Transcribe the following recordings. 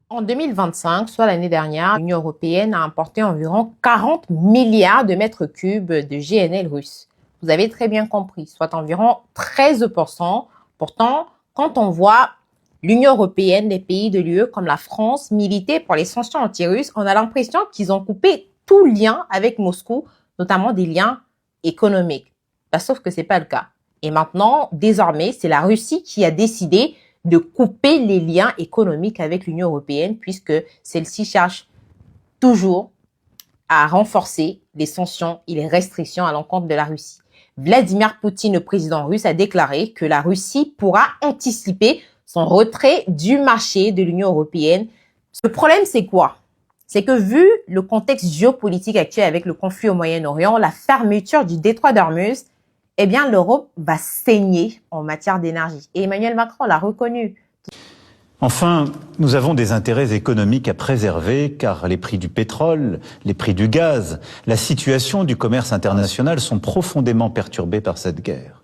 En 2025, soit l'année dernière, l'Union européenne a importé environ 40 milliards de mètres cubes de GNL russe. Vous avez très bien compris, soit environ 13%. Pourtant, quand on voit l'Union européenne, les pays de l'UE comme la France militer pour les sanctions anti-russes, on a l'impression qu'ils ont coupé tout lien avec Moscou, notamment des liens économiques. Sauf que c'est pas le cas. Et maintenant, désormais, c'est la Russie qui a décidé de couper les liens économiques avec l'Union européenne puisque celle-ci cherche toujours à renforcer les sanctions et les restrictions à l'encontre de la Russie. Vladimir Poutine, le président russe, a déclaré que la Russie pourra anticiper son retrait du marché de l'Union européenne. Le problème, c'est quoi? C'est que vu le contexte géopolitique actuel avec le conflit au Moyen-Orient, la fermeture du détroit d'Ormuz, eh bien, l'Europe va saigner en matière d'énergie. Et Emmanuel Macron l'a reconnu. Enfin, nous avons des intérêts économiques à préserver car les prix du pétrole, les prix du gaz, la situation du commerce international sont profondément perturbés par cette guerre.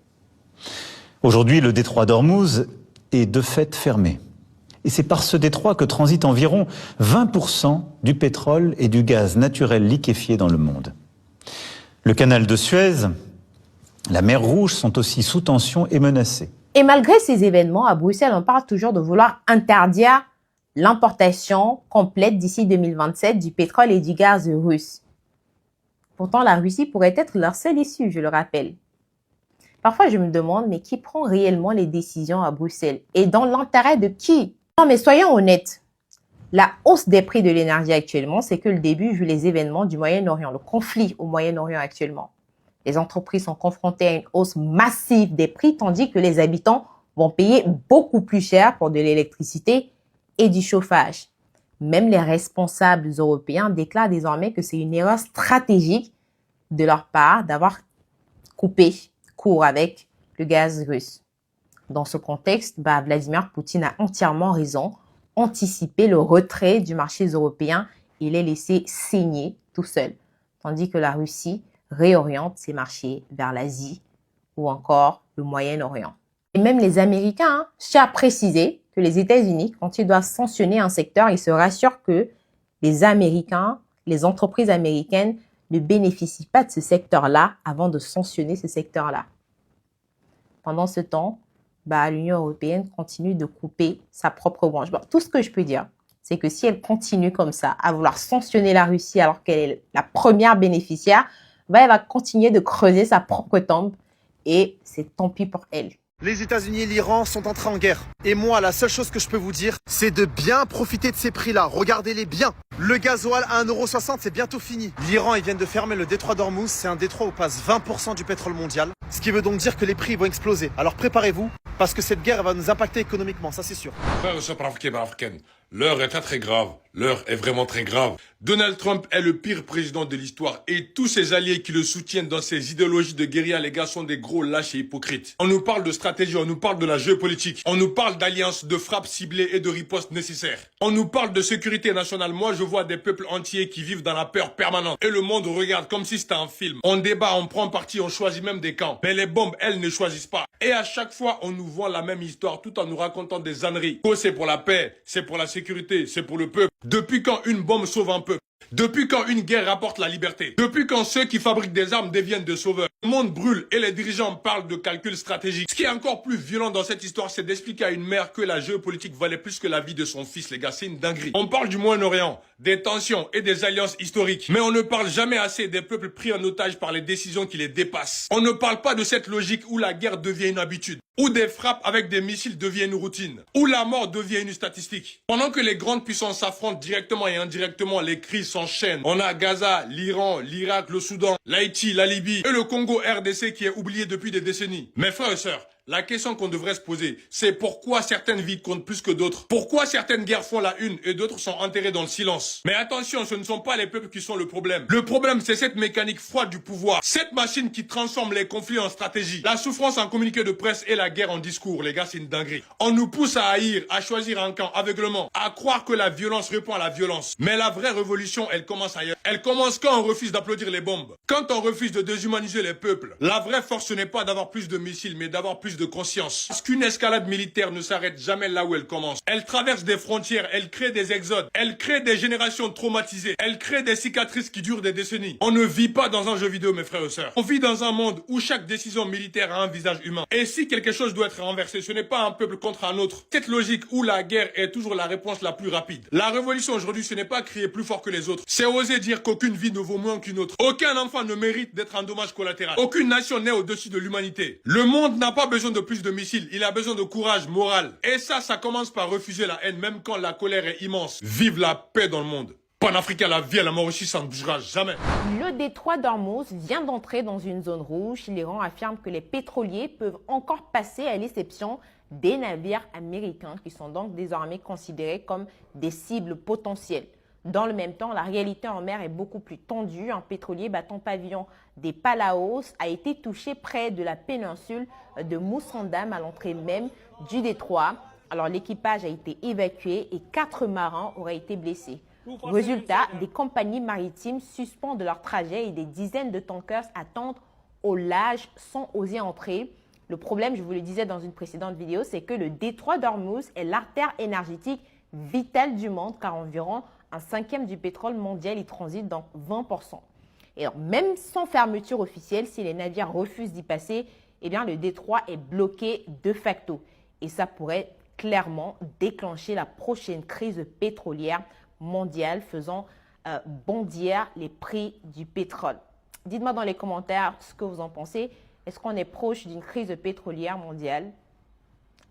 Aujourd'hui, le détroit d'Ormuz est de fait fermé. Et c'est par ce détroit que transitent environ 20% du pétrole et du gaz naturel liquéfié dans le monde. Le canal de Suez, la mer Rouge sont aussi sous tension et menacés. Et malgré ces événements, à Bruxelles, on parle toujours de vouloir interdire l'importation complète d'ici 2027 du pétrole et du gaz russe. Pourtant, la Russie pourrait être leur seule issue, je le rappelle. Parfois, je me demande, mais qui prend réellement les décisions à Bruxelles? Et dans l'intérêt de qui? Non, mais soyons honnêtes. La hausse des prix de l'énergie actuellement, c'est que le début vu les événements du Moyen-Orient, le conflit au Moyen-Orient actuellement. Les entreprises sont confrontées à une hausse massive des prix, tandis que les habitants vont payer beaucoup plus cher pour de l'électricité et du chauffage. Même les responsables européens déclarent désormais que c'est une erreur stratégique de leur part d'avoir coupé court avec le gaz russe. Dans ce contexte, Vladimir Poutine a entièrement raison. Anticiper le retrait du marché européen et les laisser saigner tout seul, tandis que la Russie réoriente ses marchés vers l'Asie ou encore le Moyen-Orient. Et même les Américains, je tiens à préciser que les États-Unis, quand ils doivent sanctionner un secteur, ils se rassurent que les Américains, les entreprises américaines ne bénéficient pas de ce secteur-là avant de sanctionner ce secteur-là. Pendant ce temps, l'Union européenne continue de couper sa propre branche. Tout ce que je peux dire, c'est que si elle continue comme ça à vouloir sanctionner la Russie alors qu'elle est la première bénéficiaire, elle va continuer de creuser sa propre tombe et c'est tant pis pour elle. Les États-Unis et l'Iran sont entrés en guerre. Et moi, la seule chose que je peux vous dire, c'est de bien profiter de ces prix-là. Regardez-les bien. Le gasoil à 1,60 €, c'est bientôt fini. L'Iran, ils viennent de fermer le détroit d'Ormuz. C'est un détroit où passe 20% du pétrole mondial. Ce qui veut donc dire que les prix vont exploser. Alors préparez-vous, parce que cette guerre va nous impacter économiquement, ça c'est sûr. L'heure est très grave. L'heure est vraiment très grave. Donald Trump est le pire président de l'histoire et tous ses alliés qui le soutiennent dans ses idéologies de guérilla, les gars, sont des gros lâches et hypocrites. On nous parle de stratégie, on nous parle de la géopolitique, on nous parle d'alliances, de frappes ciblées et de ripostes nécessaires. On nous parle de sécurité nationale. Moi, je vois des peuples entiers qui vivent dans la peur permanente et le monde regarde comme si c'était un film. On débat, on prend parti, on choisit même des camps. Mais les bombes, elles ne choisissent pas. Et à chaque fois, on nous vend la même histoire tout en nous racontant des âneries. Oh, c'est pour la paix, c'est pour la sécurité, c'est pour le peuple. Depuis quand une bombe sauve un peuple? Depuis quand une guerre rapporte la liberté? Depuis quand ceux qui fabriquent des armes deviennent des sauveurs? Le monde brûle et les dirigeants parlent de calcul stratégique. Ce qui est encore plus violent dans cette histoire, c'est d'expliquer à une mère que la géopolitique valait plus que la vie de son fils, les gars. C'est une dinguerie. On parle du Moyen-Orient, des tensions et des alliances historiques. Mais on ne parle jamais assez des peuples pris en otage par les décisions qui les dépassent. On ne parle pas de cette logique où la guerre devient une habitude, où des frappes avec des missiles deviennent une routine, où la mort devient une statistique. Pendant que les grandes puissances s'affrontent directement et indirectement, les crises s'enchaînent. On a Gaza, l'Iran, l'Irak, le Soudan, l'Haïti, la Libye et le Congo RDC qui est oublié depuis des décennies. Mes frères et sœurs, la question qu'on devrait se poser, c'est pourquoi certaines vies comptent plus que d'autres? Pourquoi certaines guerres font la une et d'autres sont enterrées dans le silence? Mais attention, ce ne sont pas les peuples qui sont le problème. Le problème, c'est cette mécanique froide du pouvoir. Cette machine qui transforme les conflits en stratégie. La souffrance en communiqué de presse et la guerre en discours. Les gars, c'est une dinguerie. On nous pousse à haïr, à choisir un camp aveuglement, à croire que la violence répond à la violence. Mais la vraie révolution, elle commence ailleurs. Elle commence quand on refuse d'applaudir les bombes. Quand on refuse de déshumaniser les peuples. La vraie force, ce n'est pas d'avoir plus de missiles, mais d'avoir plus prise de conscience. Parce qu'une escalade militaire ne s'arrête jamais là où elle commence. Elle traverse des frontières, elle crée des exodes, elle crée des générations traumatisées, elle crée des cicatrices qui durent des décennies. On ne vit pas dans un jeu vidéo, mes frères et sœurs. On vit dans un monde où chaque décision militaire a un visage humain. Et si quelque chose doit être renversé, ce n'est pas un peuple contre un autre. Cette logique où la guerre est toujours la réponse la plus rapide. La révolution aujourd'hui, ce n'est pas crier plus fort que les autres. C'est oser dire qu'aucune vie ne vaut moins qu'une autre. Aucun enfant ne mérite d'être un dommage collatéral. Aucune nation n'est au-dessus de l'humanité. Le monde n'a pas besoin de plus de missiles. Il a besoin de courage moral. Et ça commence par refuser la haine, même quand la colère est immense. Vive la paix dans le monde. Panafricain, la vie à la mort ici, ça ne bougera jamais. Le détroit d'Ormuz vient d'entrer dans une zone rouge. L'Iran affirme que les pétroliers peuvent encore passer à l'exception des navires américains qui sont donc désormais considérés comme des cibles potentielles. Dans le même temps, la réalité en mer est beaucoup plus tendue. Un pétrolier battant pavillon des Palaos a été touché près de la péninsule de Moussandam à l'entrée même du détroit. Alors l'équipage a été évacué et 4 marins auraient été blessés. Résultat, des compagnies maritimes suspendent leur trajet et des dizaines de tankers attendent au large sans oser entrer. Le problème, je vous le disais dans une précédente vidéo, c'est que le détroit d'Ormuz est l'artère énergétique vitale du monde car environ un cinquième du pétrole mondial y transite, donc 20%. Et alors, même sans fermeture officielle, si les navires refusent d'y passer, eh bien, le détroit est bloqué de facto. Et ça pourrait clairement déclencher la prochaine crise pétrolière mondiale, faisant bondir les prix du pétrole. Dites-moi dans les commentaires ce que vous en pensez. Est-ce qu'on est proche d'une crise pétrolière mondiale?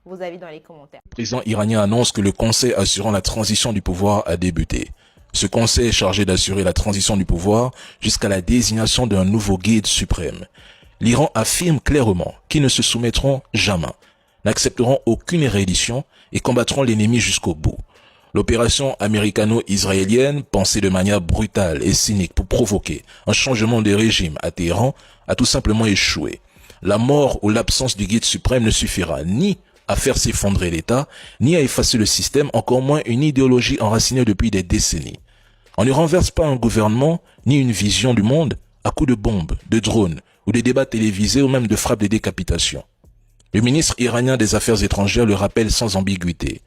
Vos avis dans les commentaires. Le président iranien annonce que le conseil assurant la transition du pouvoir a débuté. Ce conseil est chargé d'assurer la transition du pouvoir jusqu'à la désignation d'un nouveau guide suprême. L'Iran affirme clairement qu'ils ne se soumettront jamais, n'accepteront aucune réédition et combattront l'ennemi jusqu'au bout. L'opération américano-israélienne, pensée de manière brutale et cynique pour provoquer un changement de régime à Téhéran, a tout simplement échoué. La mort ou l'absence du guide suprême ne suffira ni à faire s'effondrer l'État, ni à effacer le système, encore moins une idéologie enracinée depuis des décennies. On ne renverse pas un gouvernement, ni une vision du monde, à coups de bombes, de drones, ou de débats télévisés, ou même de frappes de décapitation. Le ministre iranien des Affaires étrangères le rappelle sans ambiguïté.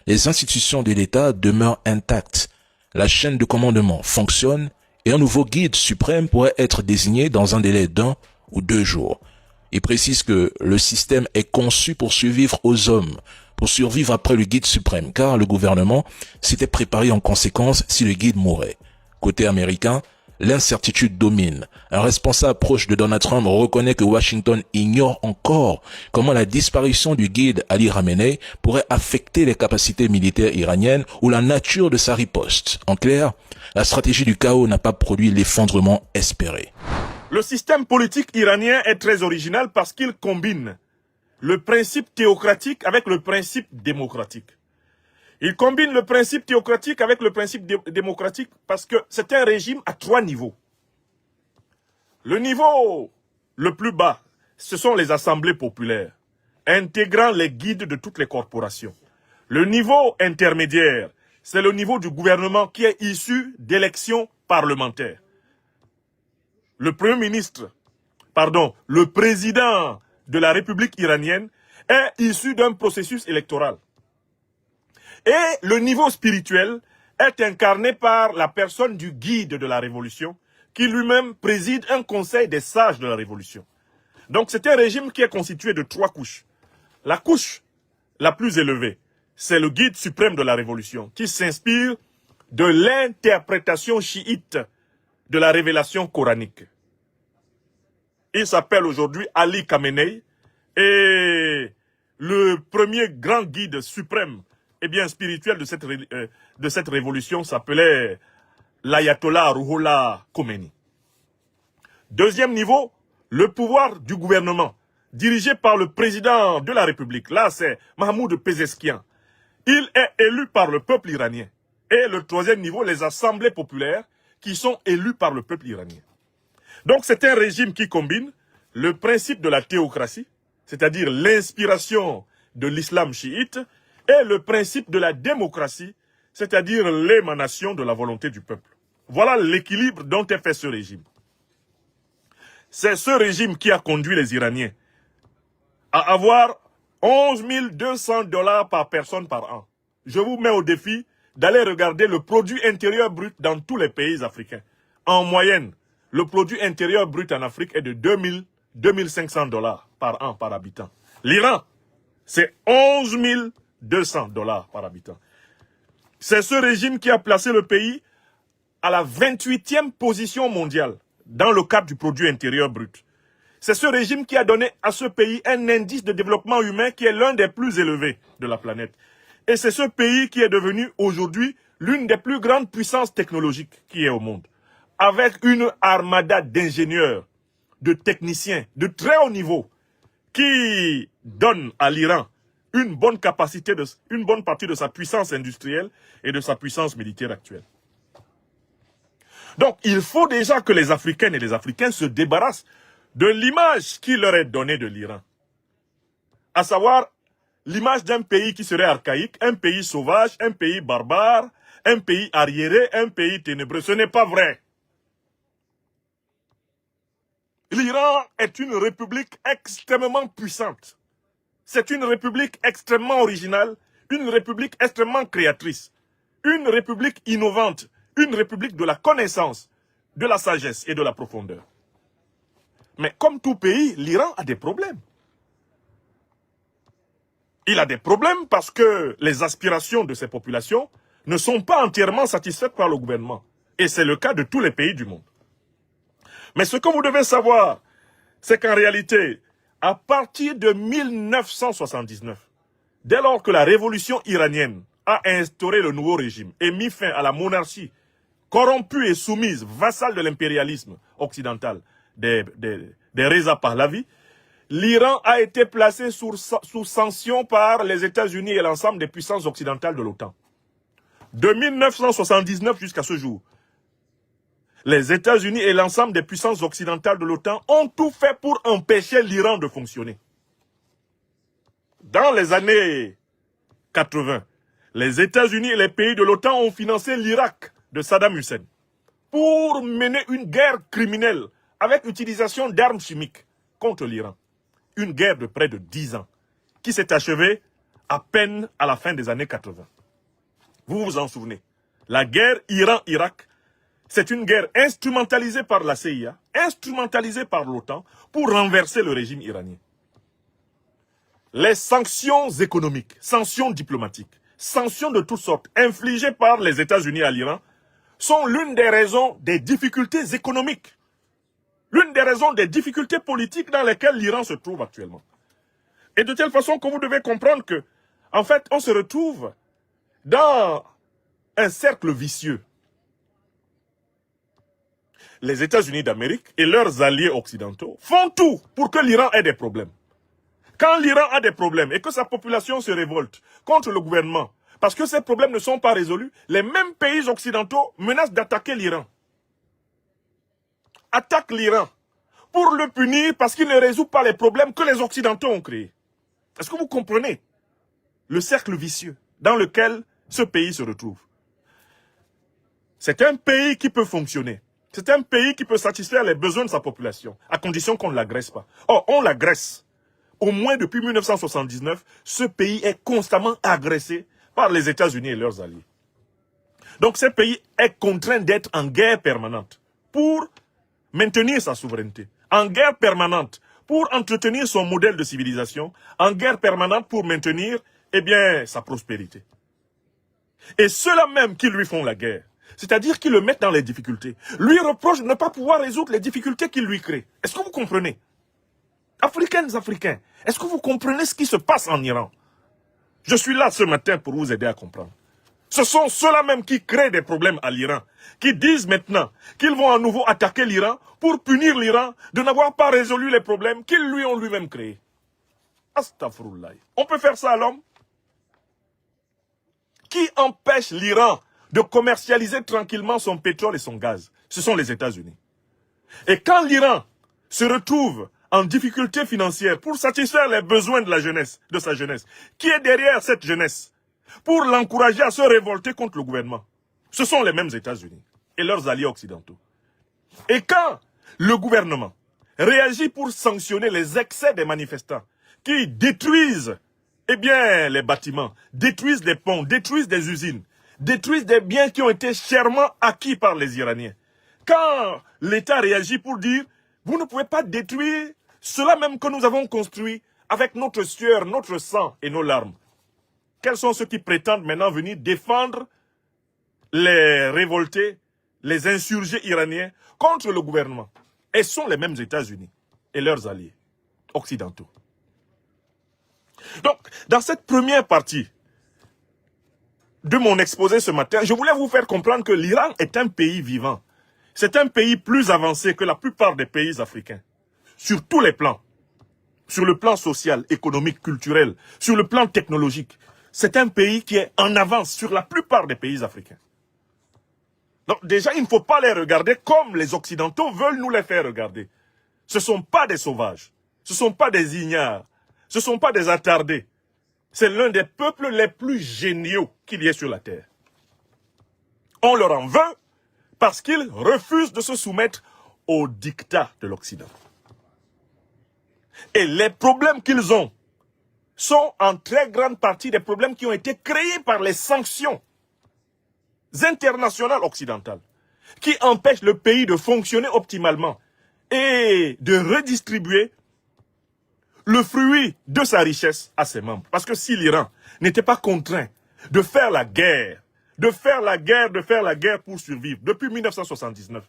Les institutions de l'État demeurent intactes. La chaîne de commandement fonctionne et un nouveau guide suprême pourrait être désigné dans un délai d'1 ou 2 jours. Il précise que le système est conçu pour survivre aux hommes, pour survivre après le guide suprême, car le gouvernement s'était préparé en conséquence si le guide mourait. Côté américain, l'incertitude domine. Un responsable proche de Donald Trump reconnaît que Washington ignore encore comment la disparition du guide Ali Khamenei pourrait affecter les capacités militaires iraniennes ou la nature de sa riposte. En clair, la stratégie du chaos n'a pas produit l'effondrement espéré. Le système politique iranien est très original parce qu'il combine le principe théocratique avec le principe démocratique. Il combine le principe théocratique avec le principe démocratique parce que c'est un régime à 3 niveaux. Le niveau le plus bas, ce sont les assemblées populaires, intégrant les guides de toutes les corporations. Le niveau intermédiaire, c'est le niveau du gouvernement qui est issu d'élections parlementaires. Le président de la République iranienne est issu d'un processus électoral. Et le niveau spirituel est incarné par la personne du guide de la révolution, qui lui-même préside un conseil des sages de la révolution. Donc c'est un régime qui est constitué de 3 couches. La couche la plus élevée, c'est le guide suprême de la révolution, qui s'inspire de l'interprétation chiite de la révélation coranique. Il s'appelle aujourd'hui Ali Khamenei et le premier grand guide suprême et bien spirituel de cette révolution s'appelait l'Ayatollah Ruhollah Khomeini. Deuxième niveau, le pouvoir du gouvernement, dirigé par le président de la République. Là, c'est Mahmoud Pezeskian. Il est élu par le peuple iranien. Et le troisième niveau, les assemblées populaires qui sont élues par le peuple iranien. Donc c'est un régime qui combine le principe de la théocratie, c'est-à-dire l'inspiration de l'islam chiite, et le principe de la démocratie, c'est-à-dire l'émanation de la volonté du peuple. Voilà l'équilibre dont est fait ce régime. C'est ce régime qui a conduit les Iraniens à avoir 11 200 $ par personne par an. Je vous mets au défi d'aller regarder le produit intérieur brut dans tous les pays africains. En moyenne, le produit intérieur brut en Afrique est de 2500 $ par an par habitant. L'Iran, c'est 11 200 $ par habitant. C'est ce régime qui a placé le pays à la 28e position mondiale dans le cadre du produit intérieur brut. C'est ce régime qui a donné à ce pays un indice de développement humain qui est l'un des plus élevés de la planète. Et c'est ce pays qui est devenu aujourd'hui l'une des plus grandes puissances technologiques qui est au monde. Avec une armada d'ingénieurs, de techniciens de très haut niveau qui donne à l'Iran une bonne partie de sa puissance industrielle et de sa puissance militaire actuelle. Donc, il faut déjà que les Africaines et les Africains se débarrassent de l'image qui leur est donnée de l'Iran. À savoir, l'image d'un pays qui serait archaïque, un pays sauvage, un pays barbare, un pays arriéré, un pays ténébreux. Ce n'est pas vrai. L'Iran est une république extrêmement puissante. C'est une république extrêmement originale, une république extrêmement créatrice, une république innovante, une république de la connaissance, de la sagesse et de la profondeur. Mais comme tout pays, l'Iran a des problèmes. Il a des problèmes parce que les aspirations de ces populations ne sont pas entièrement satisfaites par le gouvernement. Et c'est le cas de tous les pays du monde. Mais ce que vous devez savoir, c'est qu'en réalité, à partir de 1979, dès lors que la révolution iranienne a instauré le nouveau régime et mis fin à la monarchie corrompue et soumise, vassale de l'impérialisme occidental des Reza Pahlavi, l'Iran a été placé sous sanction par les États-Unis et l'ensemble des puissances occidentales de l'OTAN. De 1979 jusqu'à ce jour, les États-Unis et l'ensemble des puissances occidentales de l'OTAN ont tout fait pour empêcher l'Iran de fonctionner. Dans les années 80, les États-Unis et les pays de l'OTAN ont financé l'Irak de Saddam Hussein pour mener une guerre criminelle avec l'utilisation d'armes chimiques contre l'Iran. Une guerre de près de 10 ans qui s'est achevée à peine à la fin des années 80. Vous vous en souvenez. La guerre Iran-Irak, c'est une guerre instrumentalisée par la CIA, instrumentalisée par l'OTAN pour renverser le régime iranien. Les sanctions économiques, sanctions diplomatiques, sanctions de toutes sortes infligées par les États-Unis à l'Iran sont l'une des raisons des difficultés économiques, l'une des raisons des difficultés politiques dans lesquelles l'Iran se trouve actuellement. Et de telle façon que vous devez comprendre que, en fait, on se retrouve dans un cercle vicieux. Les États-Unis d'Amérique et leurs alliés occidentaux font tout pour que l'Iran ait des problèmes. Quand l'Iran a des problèmes et que sa population se révolte contre le gouvernement, parce que ces problèmes ne sont pas résolus, les mêmes pays occidentaux menacent d'attaquer l'Iran. Attaquent l'Iran pour le punir parce qu'il ne résout pas les problèmes que les Occidentaux ont créés. Est-ce que vous comprenez le cercle vicieux dans lequel ce pays se retrouve? C'est un pays qui peut fonctionner. C'est un pays qui peut satisfaire les besoins de sa population, à condition qu'on ne l'agresse pas. Or, on l'agresse. Au moins depuis 1979, ce pays est constamment agressé par les États-Unis et leurs alliés. Donc, ce pays est contraint d'être en guerre permanente pour maintenir sa souveraineté, en guerre permanente pour entretenir son modèle de civilisation, en guerre permanente pour maintenir, sa prospérité. Et ceux-là même qui lui font la guerre, c'est-à-dire qui le mettent dans les difficultés, lui reprochent de ne pas pouvoir résoudre les difficultés qu'il lui crée. Est-ce que vous comprenez? Africaines, Africains, est-ce que vous comprenez ce qui se passe en Iran? Je suis là ce matin pour vous aider à comprendre. Ce sont ceux-là même qui créent des problèmes à l'Iran, qui disent maintenant qu'ils vont à nouveau attaquer l'Iran pour punir l'Iran de n'avoir pas résolu les problèmes qu'ils lui ont lui-même créés. Astaghfirullah. On peut faire ça à l'homme? Qui empêche l'Iran de commercialiser tranquillement son pétrole et son gaz? Ce sont les États-Unis. Et quand l'Iran se retrouve en difficulté financière pour satisfaire les besoins de la jeunesse, de sa jeunesse, qui est derrière cette jeunesse pour l'encourager à se révolter contre le gouvernement? Ce sont les mêmes États-Unis et leurs alliés occidentaux. Et quand le gouvernement réagit pour sanctionner les excès des manifestants qui détruisent, eh bien, les bâtiments, détruisent les ponts, détruisent des usines, détruisent des biens qui ont été chèrement acquis par les Iraniens. Quand l'État réagit pour dire, vous ne pouvez pas détruire cela même que nous avons construit avec notre sueur, notre sang et nos larmes. Quels sont ceux qui prétendent maintenant venir défendre les révoltés, les insurgés iraniens contre le gouvernement? Et ce sont les mêmes États-Unis et leurs alliés occidentaux. Donc, dans cette première partie de mon exposé ce matin, je voulais vous faire comprendre que l'Iran est un pays vivant. C'est un pays plus avancé que la plupart des pays africains, sur tous les plans. Sur le plan social, économique, culturel, sur le plan technologique. C'est un pays qui est en avance sur la plupart des pays africains. Donc déjà, il ne faut pas les regarder comme les Occidentaux veulent nous les faire regarder. Ce ne sont pas des sauvages, ce ne sont pas des ignares, ce ne sont pas des attardés. C'est l'un des peuples les plus géniaux qu'il y ait sur la terre. On leur en veut parce qu'ils refusent de se soumettre au diktat de l'Occident. Et les problèmes qu'ils ont sont en très grande partie des problèmes qui ont été créés par les sanctions internationales occidentales, qui empêchent le pays de fonctionner optimalement et de redistribuer le fruit de sa richesse à ses membres. Parce que si l'Iran n'était pas contraint de faire la guerre, pour survivre, depuis 1979,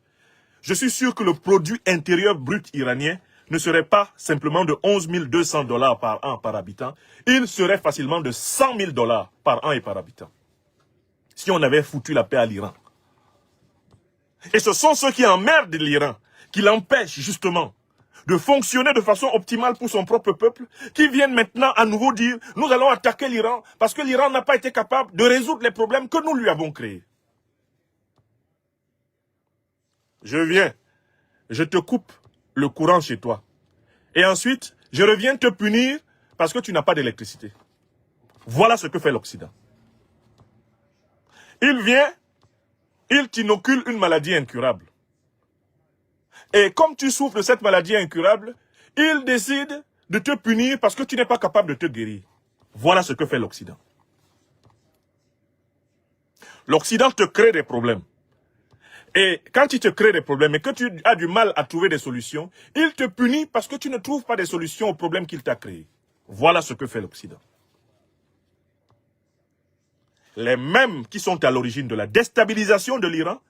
je suis sûr que le produit intérieur brut iranien ne serait pas simplement de 11 200 $ par an par habitant, il serait facilement de 100 000 $ par an et par habitant. Si on avait foutu la paix à l'Iran. Et ce sont ceux qui emmerdent l'Iran, qui l'empêchent justement de fonctionner de façon optimale pour son propre peuple, qui viennent maintenant à nouveau dire « Nous allons attaquer l'Iran parce que l'Iran n'a pas été capable de résoudre les problèmes que nous lui avons créés. » Je viens, je te coupe le courant chez toi. Et ensuite, je reviens te punir parce que tu n'as pas d'électricité. Voilà ce que fait l'Occident. Il vient, il t'inocule une maladie incurable. Et comme tu souffres de cette maladie incurable, il décide de te punir parce que tu n'es pas capable de te guérir. Voilà ce que fait l'Occident. L'Occident te crée des problèmes. Et quand il te crée des problèmes et que tu as du mal à trouver des solutions, il te punit parce que tu ne trouves pas des solutions aux problèmes qu'il t'a créés. Voilà ce que fait l'Occident. Les mêmes qui sont à l'origine de la déstabilisation de l'Iran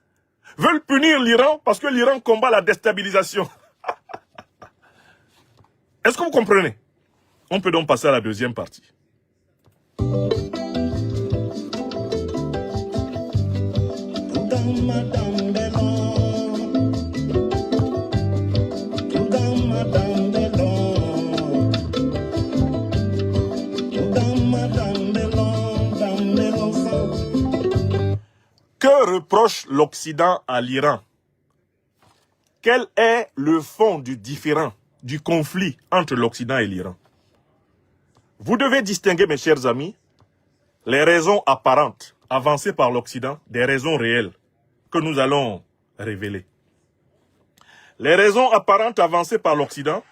veulent punir l'Iran parce que l'Iran combat la déstabilisation. Est-ce que vous comprenez? On peut donc passer à la deuxième partie. Que reproche l'Occident à l'Iran? Quel est le fond du différend, du conflit entre l'Occident et l'Iran? Vous devez distinguer, mes chers amis, les raisons apparentes avancées par l'Occident des raisons réelles que nous allons révéler. Les raisons apparentes avancées par l'Occident,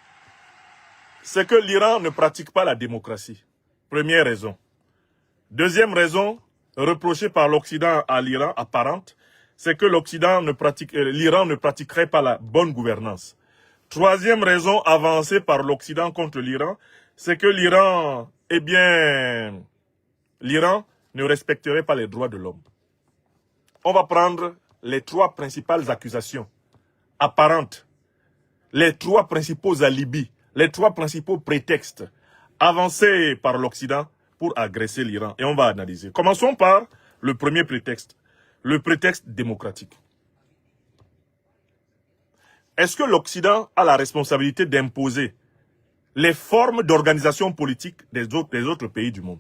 c'est que l'Iran ne pratique pas la démocratie. Première raison. Deuxième raison, reprochée par l'Occident à l'Iran apparente, c'est que l'Iran ne pratiquerait pas la bonne gouvernance. Troisième raison avancée par l'Occident contre l'Iran, c'est que l'Iran ne respecterait pas les droits de l'homme. On va prendre les trois principales accusations apparentes, les trois principaux alibis, les trois principaux prétextes avancés par l'Occident pour agresser l'Iran. Et on va analyser. Commençons par le premier prétexte, le prétexte démocratique. Est-ce que l'Occident a la responsabilité d'imposer les formes d'organisation politique des autres pays du monde?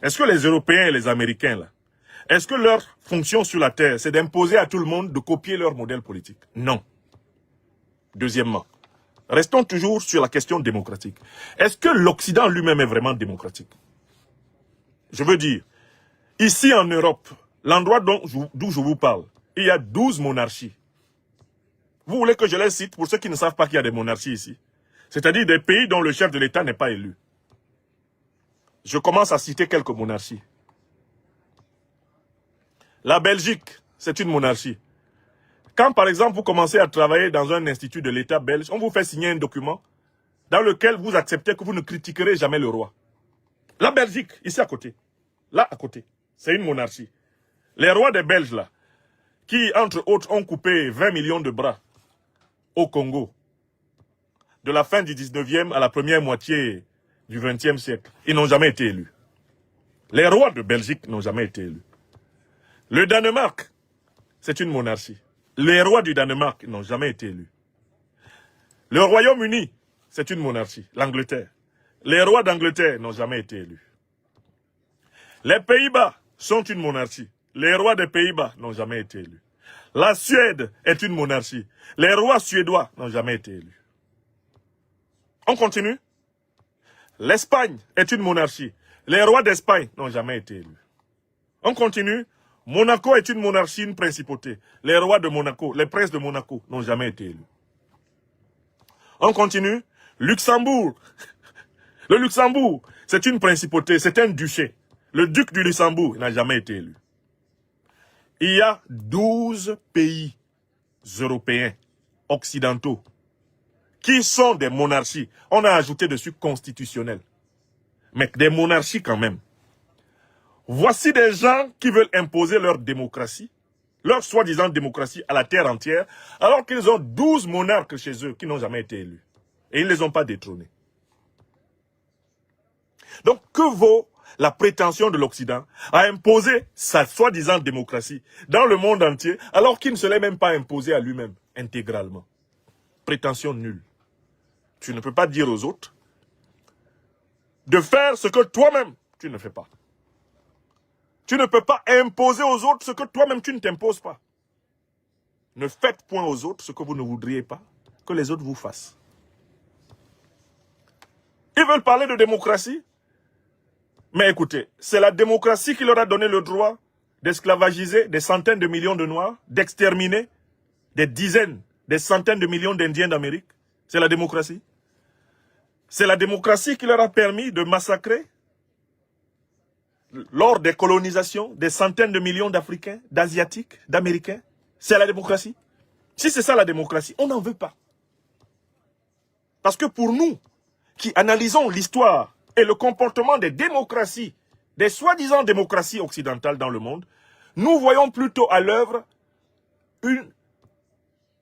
Est-ce que les Européens et les Américains, là, est-ce que leur fonction sur la Terre, c'est d'imposer à tout le monde de copier leur modèle politique? Non. Deuxièmement, restons toujours sur la question démocratique. Est-ce que l'Occident lui-même est vraiment démocratique? Je veux dire, ici en Europe, l'endroit d'où je vous parle, il y a 12 monarchies. Vous voulez que je les cite pour ceux qui ne savent pas qu'il y a des monarchies ici? C'est-à-dire des pays dont le chef de l'État n'est pas élu. Je commence à citer quelques monarchies. La Belgique, c'est une monarchie. Quand, par exemple, vous commencez à travailler dans un institut de l'État belge, on vous fait signer un document dans lequel vous acceptez que vous ne critiquerez jamais le roi. La Belgique, ici à côté, là à côté, c'est une monarchie. Les rois des Belges, là, qui, entre autres, ont coupé 20 millions de bras au Congo, de la fin du 19e à la première moitié du 20e siècle, ils n'ont jamais été élus. Les rois de Belgique n'ont jamais été élus. Le Danemark, c'est une monarchie. Les rois du Danemark n'ont jamais été élus. Le Royaume-Uni, c'est une monarchie, l'Angleterre. Les rois d'Angleterre n'ont jamais été élus. Les Pays-Bas sont une monarchie. Les rois des Pays-Bas n'ont jamais été élus. La Suède est une monarchie. Les rois suédois n'ont jamais été élus. On continue. L'Espagne est une monarchie. Les rois d'Espagne n'ont jamais été élus. On continue. Monaco est une monarchie, une principauté. Les rois de Monaco, les princes de Monaco n'ont jamais été élus. On continue. Luxembourg. Le Luxembourg, c'est une principauté, c'est un duché. Le duc du Luxembourg n'a jamais été élu. Il y a 12 pays européens, occidentaux, qui sont des monarchies. On a ajouté dessus constitutionnel. Mais des monarchies quand même. Voici des gens qui veulent imposer leur démocratie, leur soi-disant démocratie à la terre entière, alors qu'ils ont 12 monarques chez eux qui n'ont jamais été élus. Et ils ne les ont pas détrônés. Donc, que vaut la prétention de l'Occident à imposer sa soi-disant démocratie dans le monde entier, alors qu'il ne se l'est même pas imposé à lui-même, intégralement? Prétention nulle. Tu ne peux pas dire aux autres de faire ce que toi-même, tu ne fais pas. Tu ne peux pas imposer aux autres ce que toi-même, tu ne t'imposes pas. Ne faites point aux autres ce que vous ne voudriez pas que les autres vous fassent. Ils veulent parler de démocratie. Mais écoutez, c'est la démocratie qui leur a donné le droit d'esclavagiser des centaines de millions de Noirs, d'exterminer des dizaines, des centaines de millions d'Indiens d'Amérique. C'est la démocratie. C'est la démocratie qui leur a permis de massacrer, lors des colonisations, des centaines de millions d'Africains, d'Asiatiques, d'Américains. C'est la démocratie. Si c'est ça la démocratie, on n'en veut pas. Parce que pour nous, qui analysons l'histoire et le comportement des démocraties, des soi-disant démocraties occidentales dans le monde, nous voyons plutôt à l'œuvre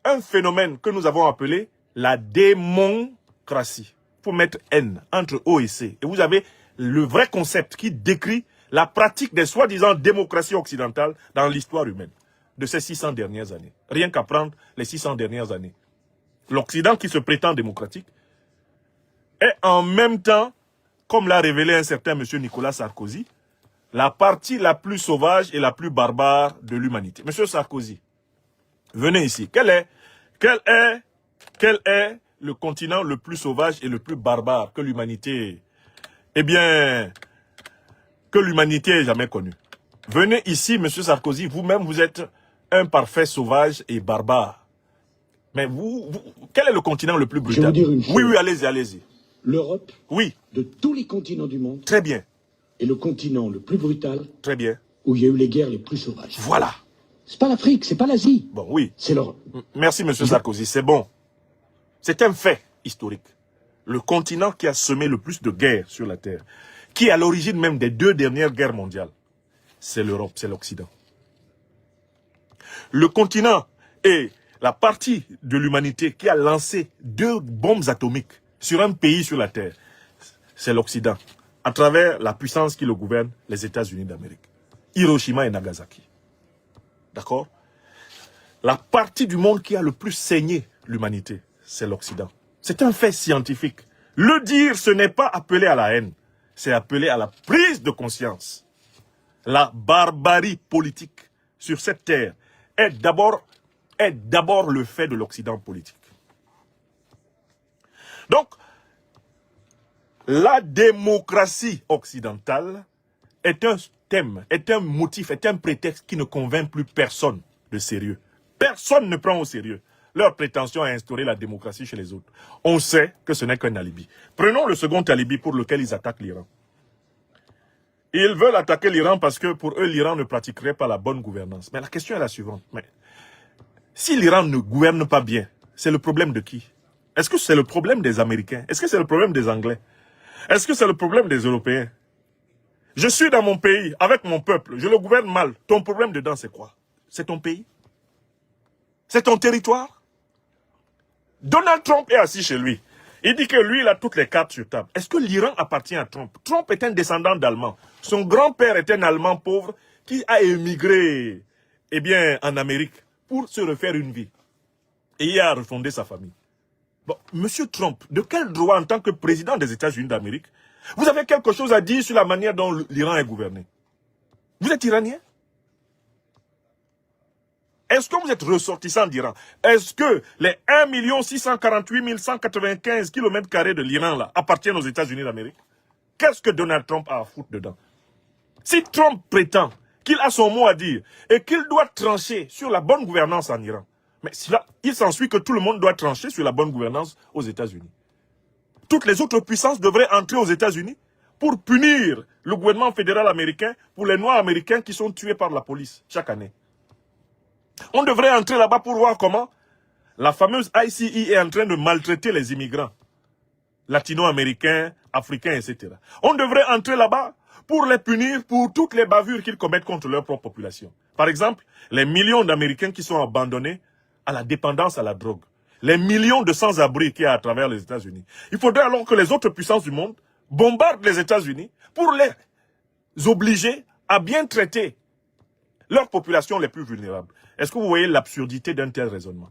un phénomène que nous avons appelé la démocratie. Il faut mettre N entre O et C. Et vous avez le vrai concept qui décrit la pratique des soi-disant démocraties occidentales dans l'histoire humaine de ces 600 dernières années. Rien qu'à prendre les 600 dernières années. L'Occident qui se prétend démocratique est en même temps, comme l'a révélé un certain M. Nicolas Sarkozy, la partie la plus sauvage et la plus barbare de l'humanité. M. Sarkozy, venez ici. Quel est le continent le plus sauvage et le plus barbare que l'humanité, que l'humanité ait jamais connu? Venez ici, M. Sarkozy, vous-même, vous êtes un parfait sauvage et barbare. Mais quel est le continent le plus brutal? Je vais vous dire une chose. Oui, allez-y, allez-y. L'Europe, oui, de tous les continents du monde, très bien, est le continent le plus brutal, très bien. où il y a eu les guerres les plus sauvages. Voilà. C'est pas l'Afrique, c'est pas l'Asie. Bon, oui. C'est l'Europe. Merci, M. Sarkozy, c'est bon. C'est un fait historique. Le continent qui a semé le plus de guerres sur la Terre, qui est à l'origine même des 2 dernières guerres mondiales, c'est l'Europe, c'est l'Occident. Le continent est la partie de l'humanité qui a lancé 2 bombes atomiques sur un pays sur la Terre. C'est l'Occident, à travers la puissance qui le gouverne, les États-Unis d'Amérique. Hiroshima et Nagasaki. D'accord? La partie du monde qui a le plus saigné l'humanité, c'est l'Occident. C'est un fait scientifique. Le dire, ce n'est pas appeler à la haine, c'est appeler à la prise de conscience. La barbarie politique sur cette terre est d'abord le fait de l'Occident politique. Donc, la démocratie occidentale est un thème, est un motif, est un prétexte qui ne convainc plus personne de sérieux. Personne ne prend au sérieux leur prétention à instaurer la démocratie chez les autres. On sait que ce n'est qu'un alibi. Prenons le second alibi pour lequel ils attaquent l'Iran. Ils veulent attaquer l'Iran parce que pour eux, l'Iran ne pratiquerait pas la bonne gouvernance. Mais la question est la suivante. Mais si l'Iran ne gouverne pas bien, c'est le problème de qui? Est-ce que c'est le problème des Américains? Est-ce que c'est le problème des Anglais? Est-ce que c'est le problème des Européens? Je suis dans mon pays, avec mon peuple, je le gouverne mal. Ton problème dedans, c'est quoi? C'est ton pays? C'est ton territoire? Donald Trump est assis chez lui. Il dit que lui, il a toutes les cartes sur table. Est-ce que l'Iran appartient à Trump? Trump est un descendant d'Allemands. Son grand-père est un Allemand pauvre qui a émigré, eh bien, en Amérique pour se refaire une vie. Et il a refondé sa famille. Bon, Monsieur Trump, de quel droit, en tant que président des États-Unis d'Amérique, vous avez quelque chose à dire sur la manière dont l'Iran est gouverné? Vous êtes iranien? Est-ce que vous êtes ressortissant d'Iran? Est-ce que les 1 648 195 km² de l'Iran là appartiennent aux États-Unis d'Amérique? Qu'est-ce que Donald Trump a à foutre dedans? Si Trump prétend qu'il a son mot à dire et qu'il doit trancher sur la bonne gouvernance en Iran, mais il s'ensuit que tout le monde doit trancher sur la bonne gouvernance aux États-Unis. Toutes les autres puissances devraient entrer aux États-Unis pour punir le gouvernement fédéral américain pour les Noirs américains qui sont tués par la police chaque année. On devrait entrer là-bas pour voir comment la fameuse ICE est en train de maltraiter les immigrants latino-américains, africains, etc. On devrait entrer là-bas pour les punir pour toutes les bavures qu'ils commettent contre leur propre population. Par exemple, les millions d'Américains qui sont abandonnés à la dépendance à la drogue. Les millions de sans-abri qu'il y a à travers les États-Unis. Il faudrait alors que les autres puissances du monde bombardent les États-Unis pour les obliger à bien traiter leurs populations les plus vulnérables. Est-ce que vous voyez l'absurdité d'un tel raisonnement?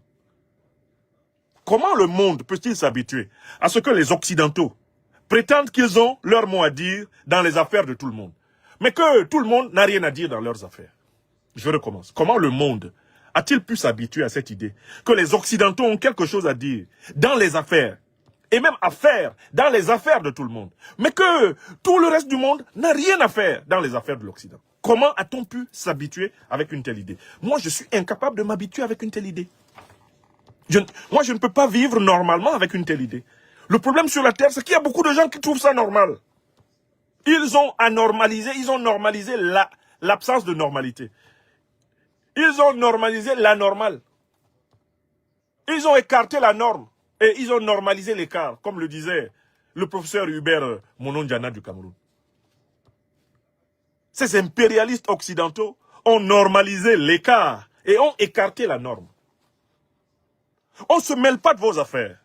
Comment le monde peut-il s'habituer à ce que les Occidentaux prétendent qu'ils ont leur mot à dire dans les affaires de tout le monde, mais que tout le monde n'a rien à dire dans leurs affaires? Je recommence. Comment le monde a-t-il pu s'habituer à cette idée que les Occidentaux ont quelque chose à dire dans les affaires, et même à faire dans les affaires de tout le monde, mais que tout le reste du monde n'a rien à faire dans les affaires de l'Occident? Comment a-t-on pu s'habituer avec une telle idée? Moi, je suis incapable de m'habituer avec une telle idée. Moi, je ne peux pas vivre normalement avec une telle idée. Le problème sur la Terre, c'est qu'il y a beaucoup de gens qui trouvent ça normal. Ils ont normalisé l'absence de normalité. Ils ont normalisé l'anormal. Ils ont écarté la norme et ils ont normalisé l'écart, comme le disait le professeur Hubert Monondiana du Cameroun. Ces impérialistes occidentaux ont normalisé l'écart et ont écarté la norme. On ne se mêle pas de vos affaires.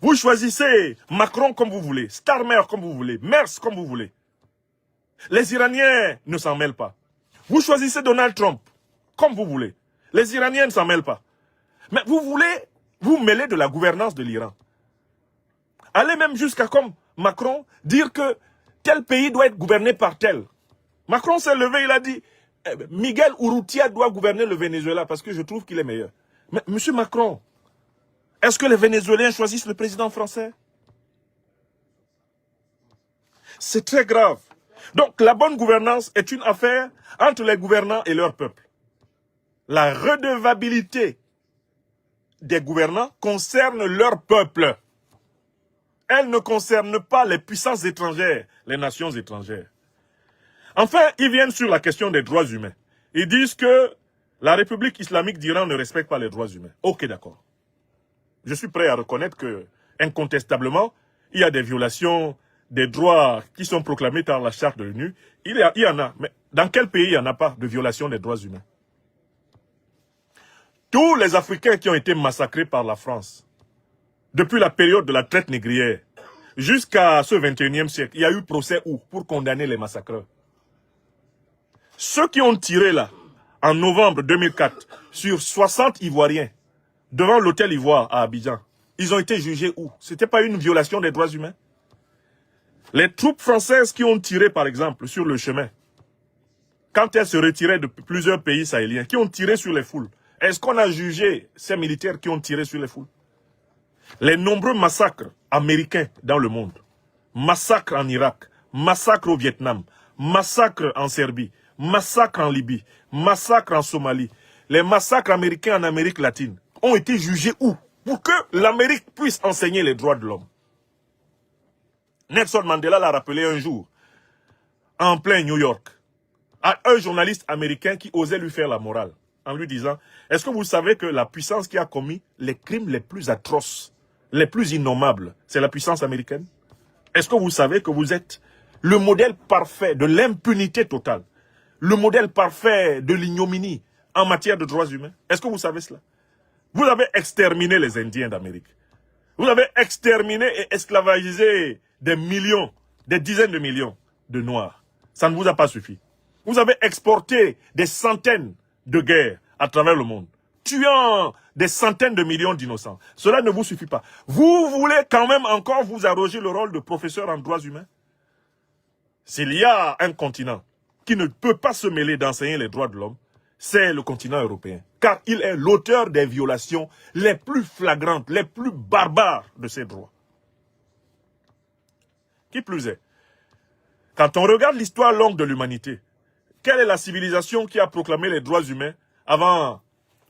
Vous choisissez Macron comme vous voulez, Starmer comme vous voulez, Merz comme vous voulez. Les Iraniens ne s'en mêlent pas. Vous choisissez Donald Trump comme vous voulez. Les Iraniens ne s'en mêlent pas. Mais vous voulez vous mêler de la gouvernance de l'Iran. Allez même jusqu'à, comme Macron, dire que tel pays doit être gouverné par tel. Macron s'est levé, il a dit, Miguel Urrutia doit gouverner le Venezuela parce que je trouve qu'il est meilleur. Mais monsieur Macron, est-ce que les Vénézuéliens choisissent le président français? C'est très grave. Donc la bonne gouvernance est une affaire entre les gouvernants et leur peuple. La redevabilité des gouvernants concerne leur peuple. Elle ne concerne pas les puissances étrangères, les nations étrangères. Enfin, ils viennent sur la question des droits humains. Ils disent que la République islamique d'Iran ne respecte pas les droits humains. Ok, d'accord. Je suis prêt à reconnaître que, incontestablement, il y a des violations des droits qui sont proclamés par la charte de l'ONU. Il y en a. Mais dans quel pays il n'y en a pas de violation des droits humains? Tous les Africains qui ont été massacrés par la France, depuis la période de la traite négrière, jusqu'à ce 21e siècle, il y a eu procès où pour condamner les massacreurs? Ceux qui ont tiré là, en novembre 2004, sur 60 Ivoiriens, devant l'hôtel Ivoire à Abidjan, ils ont été jugés où? C'était pas une violation des droits humains? Les troupes françaises qui ont tiré, par exemple, sur le chemin, quand elles se retiraient de plusieurs pays sahéliens, qui ont tiré sur les foules, est-ce qu'on a jugé ces militaires qui ont tiré sur les foules? Les nombreux massacres américains dans le monde, massacres en Irak, massacres au Vietnam, massacres en Serbie, massacres en Libye, massacres en Somalie, les massacres américains en Amérique latine ont été jugés où? Pour que l'Amérique puisse enseigner les droits de l'homme. Nelson Mandela l'a rappelé un jour. en plein New York, à un journaliste américain qui osait lui faire la morale, en lui disant, est-ce que vous savez que la puissance qui a commis les crimes les plus atroces, les plus innommables, c'est la puissance américaine? Est-ce que vous savez que vous êtes le modèle parfait de l'impunité totale, le modèle parfait de l'ignominie en matière de droits humains? Est-ce que vous savez cela? Vous avez exterminé les Indiens d'Amérique. Vous avez exterminé et esclavagisé des millions, des dizaines de millions de Noirs. Ça ne vous a pas suffi. Vous avez exporté des centaines de guerres à travers le monde, tuant des centaines de millions d'innocents. Cela ne vous suffit pas. Vous voulez quand même encore vous arroger le rôle de professeur en droits humains? S'il y a un continent qui ne peut pas se mêler d'enseigner les droits de l'homme, c'est le continent européen. Car il est l'auteur des violations les plus flagrantes, les plus barbares de ces droits. Qui plus est, quand on regarde l'histoire longue de l'humanité, quelle est la civilisation qui a proclamé les droits humains avant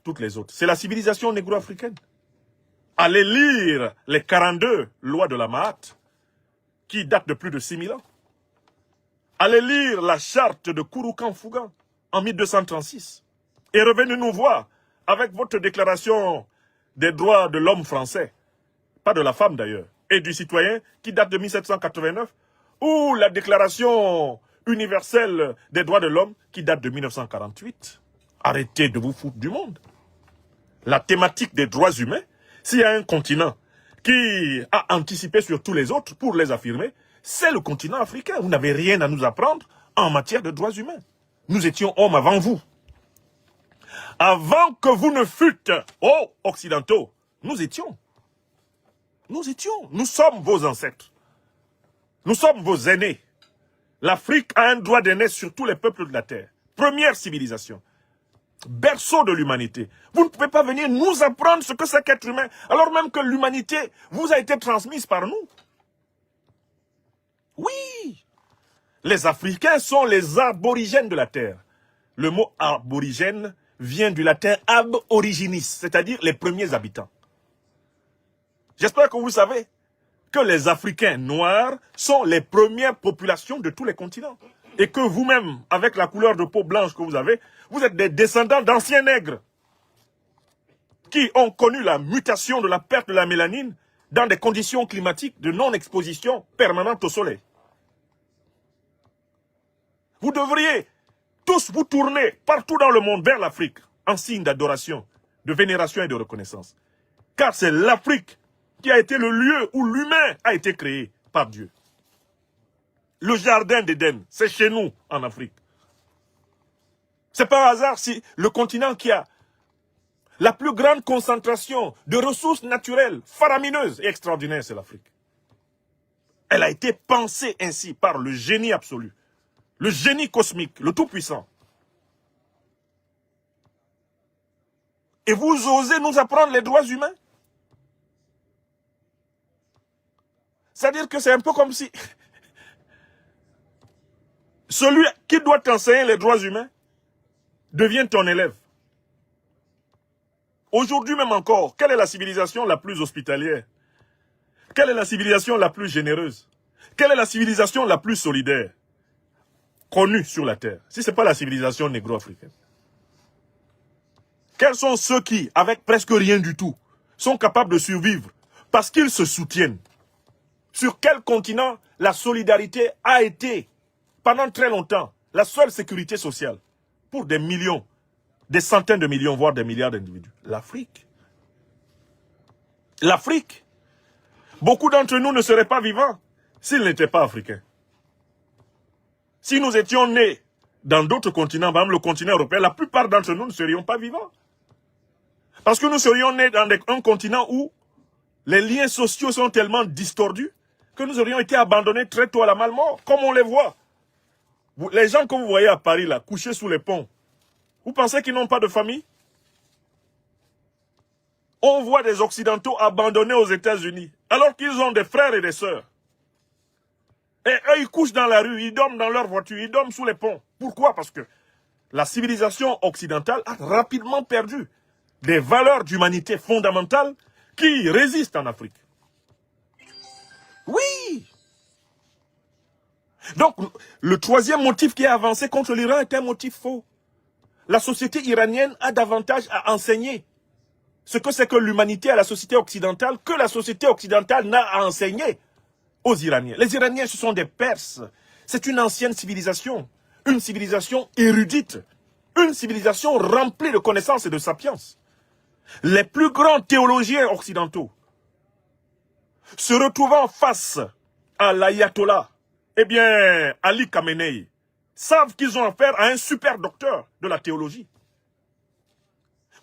toutes les autres? C'est la civilisation négro-africaine. Allez lire les 42 lois de la Mahat, qui datent de plus de 6000 ans. Allez lire la charte de Kouroukan-Fougan en 1236. Et revenez nous voir avec votre déclaration des droits de l'homme français, pas de la femme d'ailleurs, et du citoyen qui date de 1789, ou la déclaration universelle des droits de l'homme qui date de 1948. Arrêtez de vous foutre du monde. La thématique des droits humains, s'il y a un continent qui a anticipé sur tous les autres pour les affirmer, c'est le continent africain. Vous n'avez rien à nous apprendre en matière de droits humains. Nous étions hommes avant vous. Avant que vous ne fûtes, oh, occidentaux, nous étions. Nous sommes vos ancêtres. Nous sommes vos aînés. L'Afrique a un droit d'aînesse sur tous les peuples de la terre. Première civilisation. Berceau de l'humanité. Vous ne pouvez pas venir nous apprendre ce que c'est qu'être humain, alors même que l'humanité vous a été transmise par nous. Oui. Les Africains sont les aborigènes de la terre. Le mot aborigène vient du latin ab originis, c'est-à-dire les premiers habitants. J'espère que vous savez que les Africains noirs sont les premières populations de tous les continents. Et que vous-même, avec la couleur de peau blanche que vous avez, vous êtes des descendants d'anciens nègres qui ont connu la mutation de la perte de la mélanine dans des conditions climatiques de non-exposition permanente au soleil. Vous devriez tous vous tourner partout dans le monde vers l'Afrique en signe d'adoration, de vénération et de reconnaissance. Car c'est l'Afrique qui a été le lieu où l'humain a été créé par Dieu. Le jardin d'Éden, c'est chez nous, en Afrique. C'est par hasard si le continent qui a la plus grande concentration de ressources naturelles, faramineuses et extraordinaires, c'est l'Afrique. Elle a été pensée ainsi par le génie absolu, le génie cosmique, le Tout-Puissant. Et vous osez nous apprendre les droits humains? C'est-à-dire que c'est un peu comme si celui qui doit t'enseigner les droits humains devient ton élève. Aujourd'hui même encore, quelle est la civilisation la plus hospitalière? Quelle est la civilisation la plus généreuse? Quelle est la civilisation la plus solidaire connue sur la terre? Si ce n'est pas la civilisation négro-africaine. Quels sont ceux qui, avec presque rien du tout, sont capables de survivre parce qu'ils se soutiennent? Sur quel continent la solidarité a été, pendant très longtemps, la seule sécurité sociale pour des millions, des centaines de millions, voire des milliards d'individus? L'Afrique. L'Afrique. Beaucoup d'entre nous ne seraient pas vivants s'ils n'étaient pas africains. Si nous étions nés dans d'autres continents, par exemple le continent européen, la plupart d'entre nous ne serions pas vivants. Parce que nous serions nés dans un continent où les liens sociaux sont tellement distordus que nous aurions été abandonnés très tôt à la malmort, comme on les voit. Les gens que vous voyez à Paris, là, couchés sous les ponts, vous pensez qu'ils n'ont pas de famille? On voit des Occidentaux abandonnés aux États-Unis, alors qu'ils ont des frères et des sœurs. Et eux, ils couchent dans la rue, ils dorment dans leur voiture, ils dorment sous les ponts. Pourquoi? Parce que la civilisation occidentale a rapidement perdu des valeurs d'humanité fondamentales qui résistent en Afrique. Oui! Donc, le troisième motif qui est avancé contre l'Iran est un motif faux. La société iranienne a davantage à enseigner ce que c'est que l'humanité à la société occidentale, que la société occidentale n'a à enseigner aux Iraniens. Les Iraniens, ce sont des Perses. C'est une ancienne civilisation, une civilisation érudite, une civilisation remplie de connaissances et de sapience. Les plus grands théologiens occidentaux, se retrouvant face à l'ayatollah, eh bien, Ali Khamenei, savent qu'ils ont affaire à un super docteur de la théologie.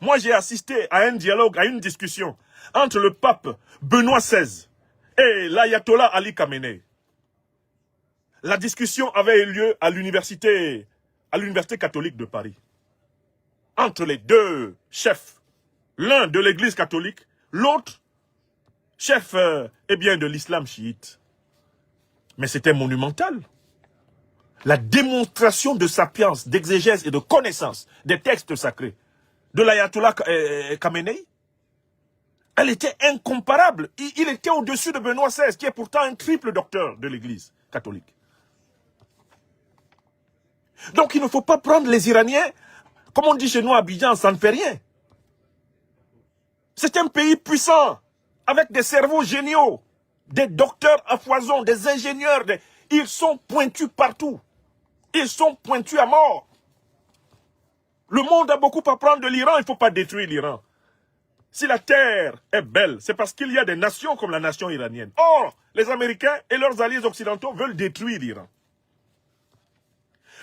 Moi, j'ai assisté à un dialogue, à une discussion entre le pape Benoît XVI et l'ayatollah Ali Khamenei. La discussion avait eu lieu à l'université catholique de Paris. Entre les deux chefs, l'un de l'église catholique, l'autre chef eh bien, de l'islam chiite. Mais c'était monumental. La démonstration de sapience, d'exégèse et de connaissance des textes sacrés de l'ayatollah Khamenei, elle était incomparable. Il était au-dessus de Benoît XVI, qui est pourtant un triple docteur de l'église catholique. Donc il ne faut pas prendre les Iraniens, comme on dit chez nous à Abidjan, ça ne fait rien. C'est un pays puissant, avec des cerveaux géniaux, des docteurs à foison, des ingénieurs. Ils sont pointus partout. Ils sont pointus à mort. Le monde a beaucoup à prendre de l'Iran, il ne faut pas détruire l'Iran. Si la terre est belle, c'est parce qu'il y a des nations comme la nation iranienne. Or, les Américains et leurs alliés occidentaux veulent détruire l'Iran.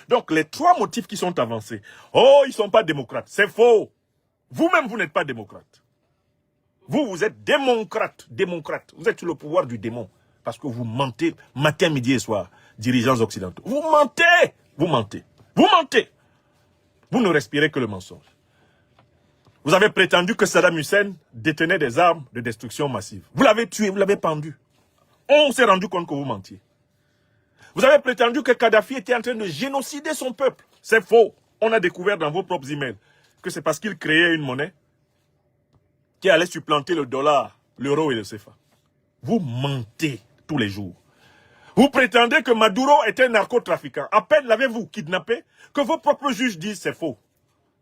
Donc, les trois motifs qui sont avancés. Oh, ils ne sont pas démocrates. C'est faux. Vous-même, vous n'êtes pas démocrate. Vous, vous êtes démocrate. Démocrate. Vous êtes sur le pouvoir du démon. Parce que vous mentez matin, midi et soir, dirigeants occidentaux. Vous mentez. Vous mentez. Vous mentez. Vous ne respirez que le mensonge. Vous avez prétendu que Saddam Hussein détenait des armes de destruction massive. Vous l'avez tué, vous l'avez pendu. On s'est rendu compte que vous mentiez. Vous avez prétendu que Kadhafi était en train de génocider son peuple. C'est faux. On a découvert dans vos propres emails que c'est parce qu'il créait une monnaie qui allait supplanter le dollar, l'euro et le CFA. Vous mentez tous les jours. Vous prétendez que Maduro était narcotrafiquant. À peine l'avez-vous kidnappé que vos propres juges disent c'est faux.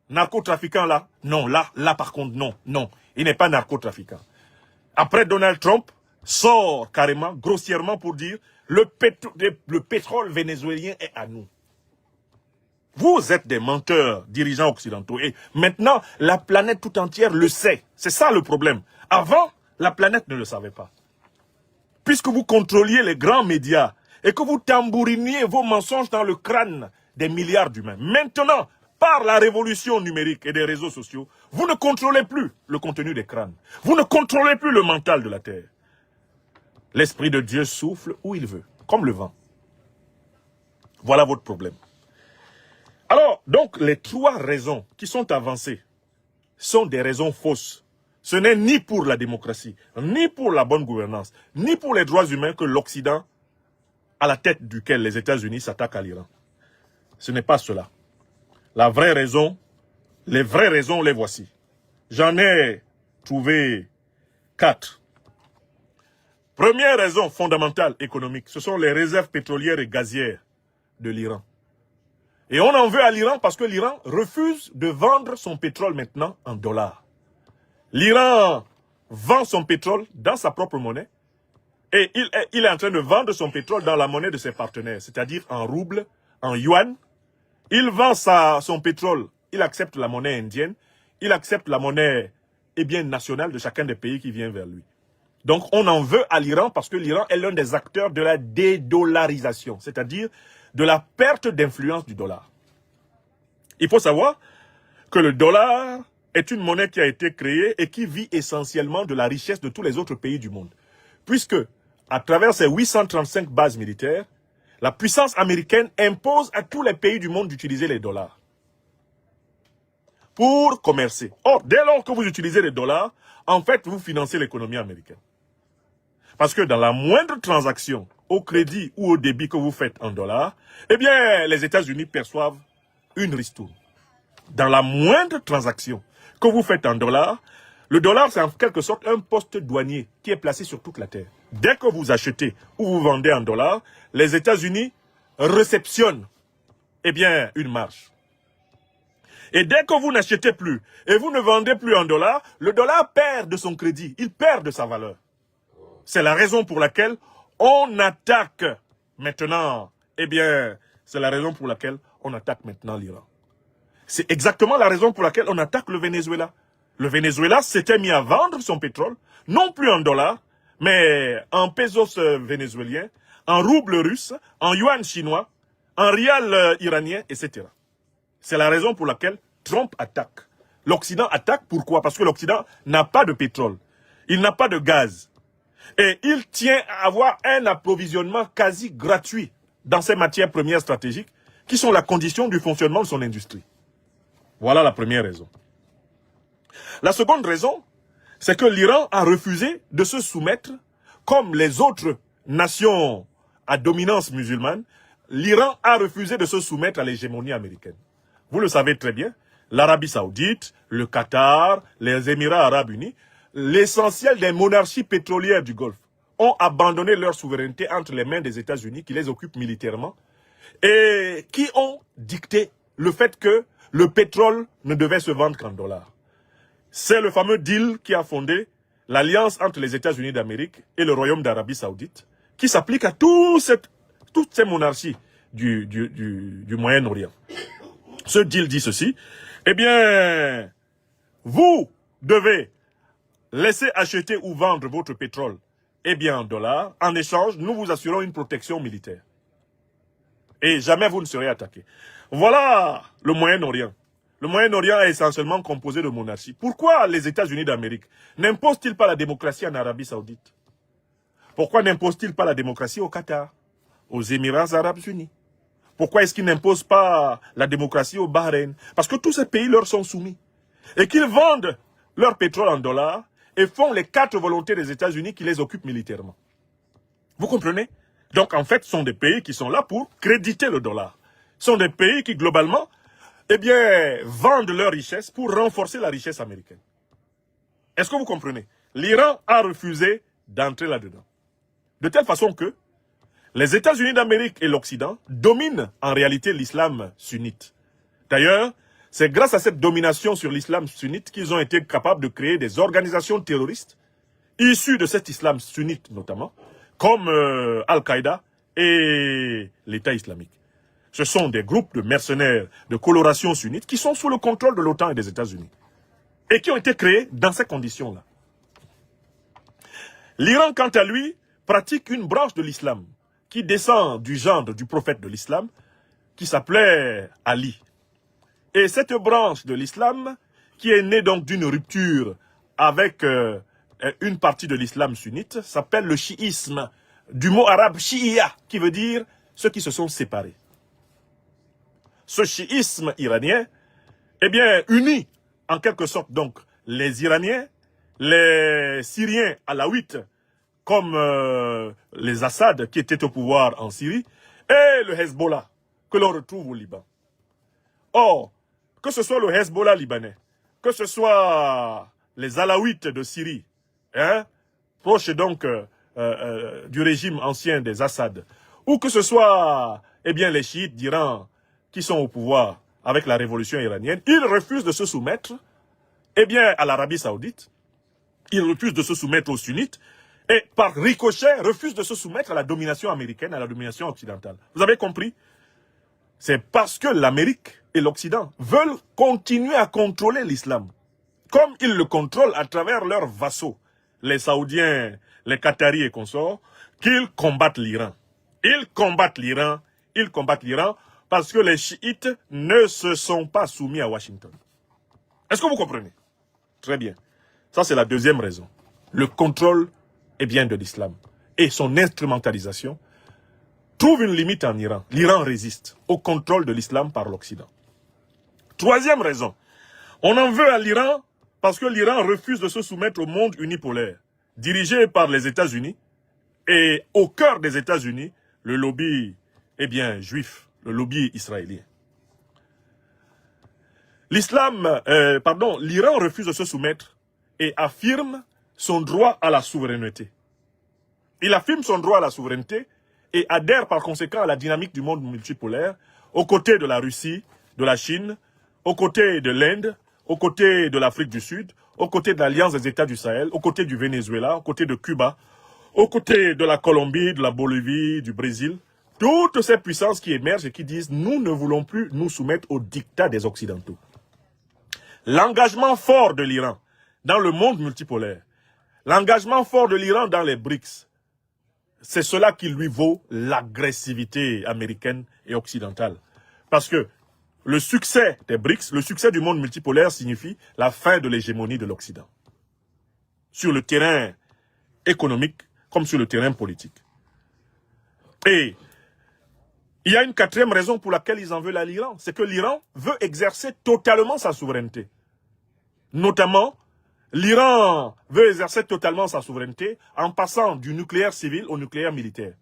Narcotrafiquant là, non, là par contre, non, non. Il n'est pas narcotrafiquant. Après, Donald Trump sort carrément, grossièrement pour dire le pétrole vénézuélien est à nous. Vous êtes des menteurs, dirigeants occidentaux. Et maintenant, la planète tout entière le sait. C'est ça le problème. Avant, la planète ne le savait pas. Puisque vous contrôliez les grands médias et que vous tambouriniez vos mensonges dans le crâne des milliards d'humains. Maintenant, par la révolution numérique et des réseaux sociaux, vous ne contrôlez plus le contenu des crânes. Vous ne contrôlez plus le mental de la Terre. L'Esprit de Dieu souffle où il veut, comme le vent. Voilà votre problème. Alors, donc, les trois raisons qui sont avancées sont des raisons fausses. Ce n'est ni pour la démocratie, ni pour la bonne gouvernance, ni pour les droits humains que l'Occident, à la tête duquel les États-Unis s'attaquent à l'Iran. Ce n'est pas cela. La vraie raison, les vraies raisons, les voici. J'en ai trouvé 4. Première raison fondamentale économique, ce sont les réserves pétrolières et gazières de l'Iran. Et on en veut à l'Iran parce que l'Iran refuse de vendre son pétrole maintenant en dollars. L'Iran vend son pétrole dans sa propre monnaie et il est en train de vendre son pétrole dans la monnaie de ses partenaires, c'est-à-dire en roubles, en yuan. Il vend son pétrole, il accepte la monnaie indienne, il accepte la monnaie nationale de chacun des pays qui vient vers lui. Donc on en veut à l'Iran parce que l'Iran est l'un des acteurs de la dédollarisation, c'est-à-dire de la perte d'influence du dollar. Il faut savoir que le dollar est une monnaie qui a été créée et qui vit essentiellement de la richesse de tous les autres pays du monde. Puisque, à travers ses 835 bases militaires, la puissance américaine impose à tous les pays du monde d'utiliser les dollars pour commercer. Or, dès lors que vous utilisez les dollars, en fait, vous financez l'économie américaine. Parce que dans la moindre transaction, au crédit ou au débit que vous faites en dollars, eh bien, les États-Unis perçoivent une ristourne. Dans la moindre transaction que vous faites en dollars, le dollar, c'est en quelque sorte un poste douanier qui est placé sur toute la terre. Dès que vous achetez ou vous vendez en dollars, les États-Unis réceptionne, eh bien, une marge. Et dès que vous n'achetez plus et vous ne vendez plus en dollars, le dollar perd de son crédit, il perd de sa valeur. C'est la raison pour laquelle on attaque maintenant, eh bien, c'est la raison pour laquelle on attaque maintenant l'Iran. C'est exactement la raison pour laquelle on attaque le Venezuela. Le Venezuela s'était mis à vendre son pétrole, non plus en dollars, mais en pesos vénézuéliens, en roubles russes, en yuan chinois, en rial iranien, etc. C'est la raison pour laquelle Trump attaque. L'Occident attaque, pourquoi? Parce que l'Occident n'a pas de pétrole, il n'a pas de gaz. Et il tient à avoir un approvisionnement quasi gratuit dans ces matières premières stratégiques qui sont la condition du fonctionnement de son industrie. Voilà la première raison. La seconde raison, c'est que l'Iran a refusé de se soumettre, comme les autres nations à dominance musulmane, l'Iran a refusé de se soumettre à l'hégémonie américaine. Vous le savez très bien, l'Arabie Saoudite, le Qatar, les Émirats Arabes Unis, l'essentiel des monarchies pétrolières du Golfe ont abandonné leur souveraineté entre les mains des États-Unis qui les occupent militairement et qui ont dicté le fait que le pétrole ne devait se vendre qu'en dollars. C'est le fameux deal qui a fondé l'alliance entre les États-Unis d'Amérique et le Royaume d'Arabie Saoudite, qui s'applique à toutes ces monarchies du Moyen-Orient. Ce deal dit ceci, eh bien, vous devez laisser acheter ou vendre votre pétrole, eh bien en dollars. En échange, nous vous assurons une protection militaire. Et jamais vous ne serez attaqué. Voilà le Moyen-Orient. Le Moyen-Orient est essentiellement composé de monarchies. Pourquoi les États-Unis d'Amérique n'imposent-ils pas la démocratie en Arabie Saoudite? Pourquoi n'imposent-ils pas la démocratie au Qatar, aux Émirats Arabes Unis? Pourquoi est-ce qu'ils n'imposent pas la démocratie au Bahreïn? Parce que tous ces pays leur sont soumis. Et qu'ils vendent leur pétrole en dollars et font les 4 volontés des États-Unis qui les occupent militairement. Vous comprenez? Donc en fait, ce sont des pays qui sont là pour créditer le dollar. Ce sont des pays qui, globalement, eh bien, vendent leur richesse pour renforcer la richesse américaine. Est-ce que vous comprenez? L'Iran a refusé d'entrer là-dedans. De telle façon que les États-Unis d'Amérique et l'Occident dominent en réalité l'islam sunnite. D'ailleurs, c'est grâce à cette domination sur l'islam sunnite qu'ils ont été capables de créer des organisations terroristes issues de cet islam sunnite notamment, comme Al-Qaïda et l'État islamique. Ce sont des groupes de mercenaires de coloration sunnite qui sont sous le contrôle de l'OTAN et des États-Unis et qui ont été créés dans ces conditions-là. L'Iran, quant à lui, pratique une branche de l'islam qui descend du gendre du prophète de l'islam qui s'appelait Ali. Et cette branche de l'islam, qui est née donc d'une rupture avec une partie de l'islam sunnite, s'appelle le chiisme, du mot arabe shi'a, qui veut dire ceux qui se sont séparés. Ce chiisme iranien, eh bien, unit en quelque sorte donc les Iraniens, les Syriens alaouites, comme les Assad qui étaient au pouvoir en Syrie, et le Hezbollah, que l'on retrouve au Liban. Or, que ce soit le Hezbollah libanais, que ce soit les Alaouites de Syrie, hein, proches donc du régime ancien des Assad, ou que ce soit eh bien, les chiites d'Iran qui sont au pouvoir avec la révolution iranienne, ils refusent de se soumettre eh bien, à l'Arabie Saoudite, ils refusent de se soumettre aux sunnites, et par ricochet, refusent de se soumettre à la domination américaine, à la domination occidentale. Vous avez compris? C'est parce que l'Amérique et l'Occident veulent continuer à contrôler l'islam, comme ils le contrôlent à travers leurs vassaux, les Saoudiens, les Qataris et consorts, qu'ils combattent l'Iran. Ils combattent l'Iran, parce que les chiites ne se sont pas soumis à Washington. Est-ce que vous comprenez? Très bien. Ça, c'est la deuxième raison. Le contrôle est bien de l'islam. Et son instrumentalisation trouve une limite en Iran. L'Iran résiste au contrôle de l'islam par l'Occident. Troisième raison. On en veut à l'Iran parce que l'Iran refuse de se soumettre au monde unipolaire, dirigé par les États-Unis, et au cœur des États-Unis, le lobby, eh bien, juif, le lobby israélien. L'Iran refuse de se soumettre et affirme son droit à la souveraineté. Il affirme son droit à la souveraineté et adhère par conséquent à la dynamique du monde multipolaire, aux côtés de la Russie, de la Chine, aux côtés de l'Inde, aux côtés de l'Afrique du Sud, aux côtés de l'Alliance des États du Sahel, aux côtés du Venezuela, aux côtés de Cuba, aux côtés de la Colombie, de la Bolivie, du Brésil. Toutes ces puissances qui émergent et qui disent « nous ne voulons plus nous soumettre au diktat des Occidentaux ». L'engagement fort de l'Iran dans le monde multipolaire, l'engagement fort de l'Iran dans les BRICS, c'est cela qui lui vaut l'agressivité américaine et occidentale. Parce que le succès des BRICS, le succès du monde multipolaire signifie la fin de l'hégémonie de l'Occident. Sur le terrain économique comme sur le terrain politique. Et il y a une quatrième raison pour laquelle ils en veulent à l'Iran, c'est que l'Iran veut exercer totalement sa souveraineté. Notamment, l'Iran veut exercer totalement sa souveraineté en passant du nucléaire civil au nucléaire militaire.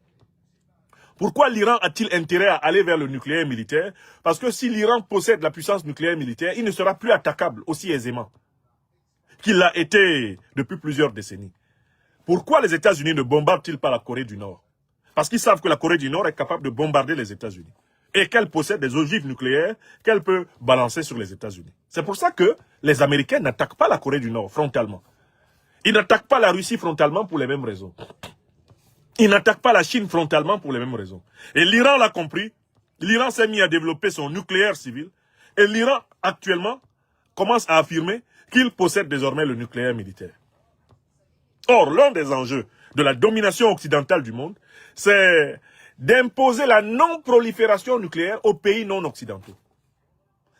Pourquoi l'Iran a-t-il intérêt à aller vers le nucléaire militaire? Parce que si l'Iran possède la puissance nucléaire militaire, il ne sera plus attaquable aussi aisément qu'il l'a été depuis plusieurs décennies. Pourquoi les États-Unis ne bombardent-ils pas la Corée du Nord? Parce qu'ils savent que la Corée du Nord est capable de bombarder les États-Unis. Et qu'elle possède des ogives nucléaires qu'elle peut balancer sur les États-Unis. C'est pour ça que les Américains n'attaquent pas la Corée du Nord frontalement. Ils n'attaquent pas la Russie frontalement pour les mêmes raisons. Ils n'attaquent pas la Chine frontalement pour les mêmes raisons. Et l'Iran l'a compris. L'Iran s'est mis à développer son nucléaire civil. Et l'Iran, actuellement, commence à affirmer qu'il possède désormais le nucléaire militaire. Or, l'un des enjeux de la domination occidentale du monde, c'est d'imposer la non-prolifération nucléaire aux pays non occidentaux.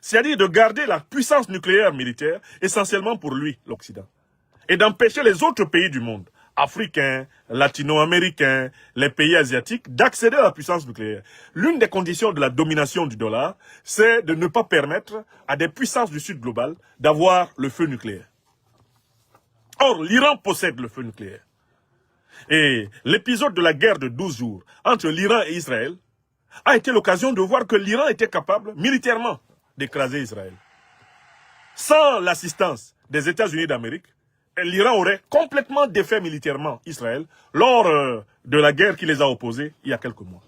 C'est-à-dire de garder la puissance nucléaire militaire essentiellement pour lui, l'Occident. Et d'empêcher les autres pays du monde, africains, latino-américains, les pays asiatiques, d'accéder à la puissance nucléaire. L'une des conditions de la domination du dollar, c'est de ne pas permettre à des puissances du Sud global d'avoir le feu nucléaire. Or, l'Iran possède le feu nucléaire. Et l'épisode de la guerre de 12 jours entre l'Iran et Israël a été l'occasion de voir que l'Iran était capable, militairement, d'écraser Israël. Sans l'assistance des États-Unis d'Amérique, l'Iran aurait complètement défait militairement Israël lors de la guerre qui les a opposés il y a quelques mois.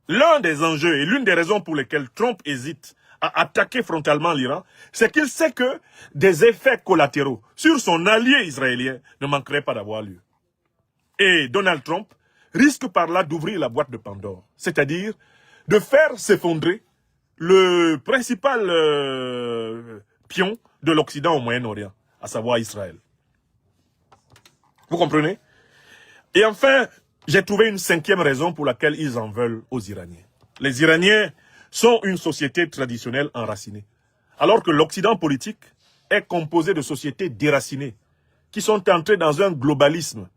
L'un des enjeux et l'une des raisons pour lesquelles Trump hésite à attaquer frontalement l'Iran, c'est qu'il sait que des effets collatéraux sur son allié israélien ne manqueraient pas d'avoir lieu. Et Donald Trump risque par là d'ouvrir la boîte de Pandore, c'est-à-dire de faire s'effondrer le principal pion de l'Occident au Moyen-Orient, à savoir Israël. Vous comprenez? Et enfin, j'ai trouvé une cinquième raison pour laquelle ils en veulent aux Iraniens. Les Iraniens sont une société traditionnelle enracinée, alors que l'Occident politique est composé de sociétés déracinées, qui sont entrées dans un globalisme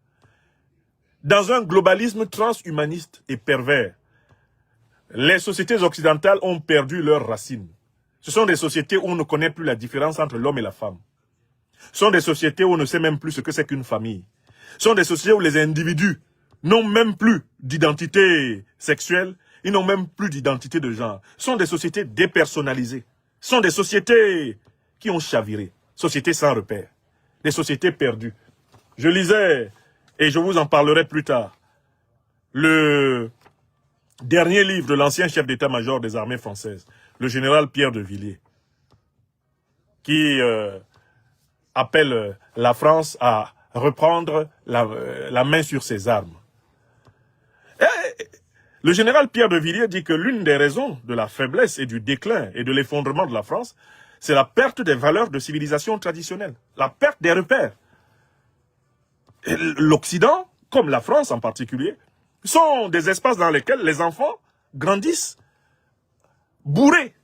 transhumaniste et pervers. Les sociétés occidentales ont perdu leurs racines. Ce sont des sociétés où on ne connaît plus la différence entre l'homme et la femme. Ce sont des sociétés où on ne sait même plus ce que c'est qu'une famille. Ce sont des sociétés où les individus n'ont même plus d'identité sexuelle, ils n'ont même plus d'identité de genre. Ce sont des sociétés dépersonnalisées. Ce sont des sociétés qui ont chaviré. Sociétés sans repère. Des sociétés perdues. Je lisais, et je vous en parlerai plus tard, le dernier livre de l'ancien chef d'état-major des armées françaises, le général Pierre de Villiers, qui appelle la France à reprendre la main sur ses armes. Et le général Pierre de Villiers dit que l'une des raisons de la faiblesse et du déclin et de l'effondrement de la France, c'est la perte des valeurs de civilisation traditionnelle, la perte des repères. L'Occident, comme la France en particulier, sont des espaces dans lesquels les enfants grandissent bourrés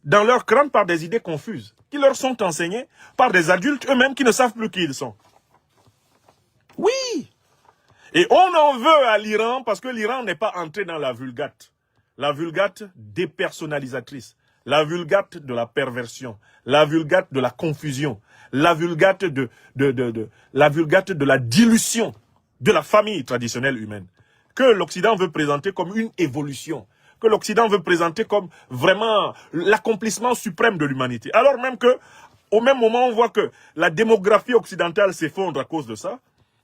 dans leur crâne par des idées confuses, qui leur sont enseignées par des adultes eux-mêmes qui ne savent plus qui ils sont. Oui! Et on en veut à l'Iran parce que l'Iran n'est pas entré dans la vulgate dépersonnalisatrice, la vulgate de la perversion, la vulgate de la confusion, la vulgate de la dilution de la famille traditionnelle humaine, que l'Occident veut présenter comme une évolution, que l'Occident veut présenter comme vraiment l'accomplissement suprême de l'humanité. Alors même que, au même moment, on voit que la démographie occidentale s'effondre à cause de ça,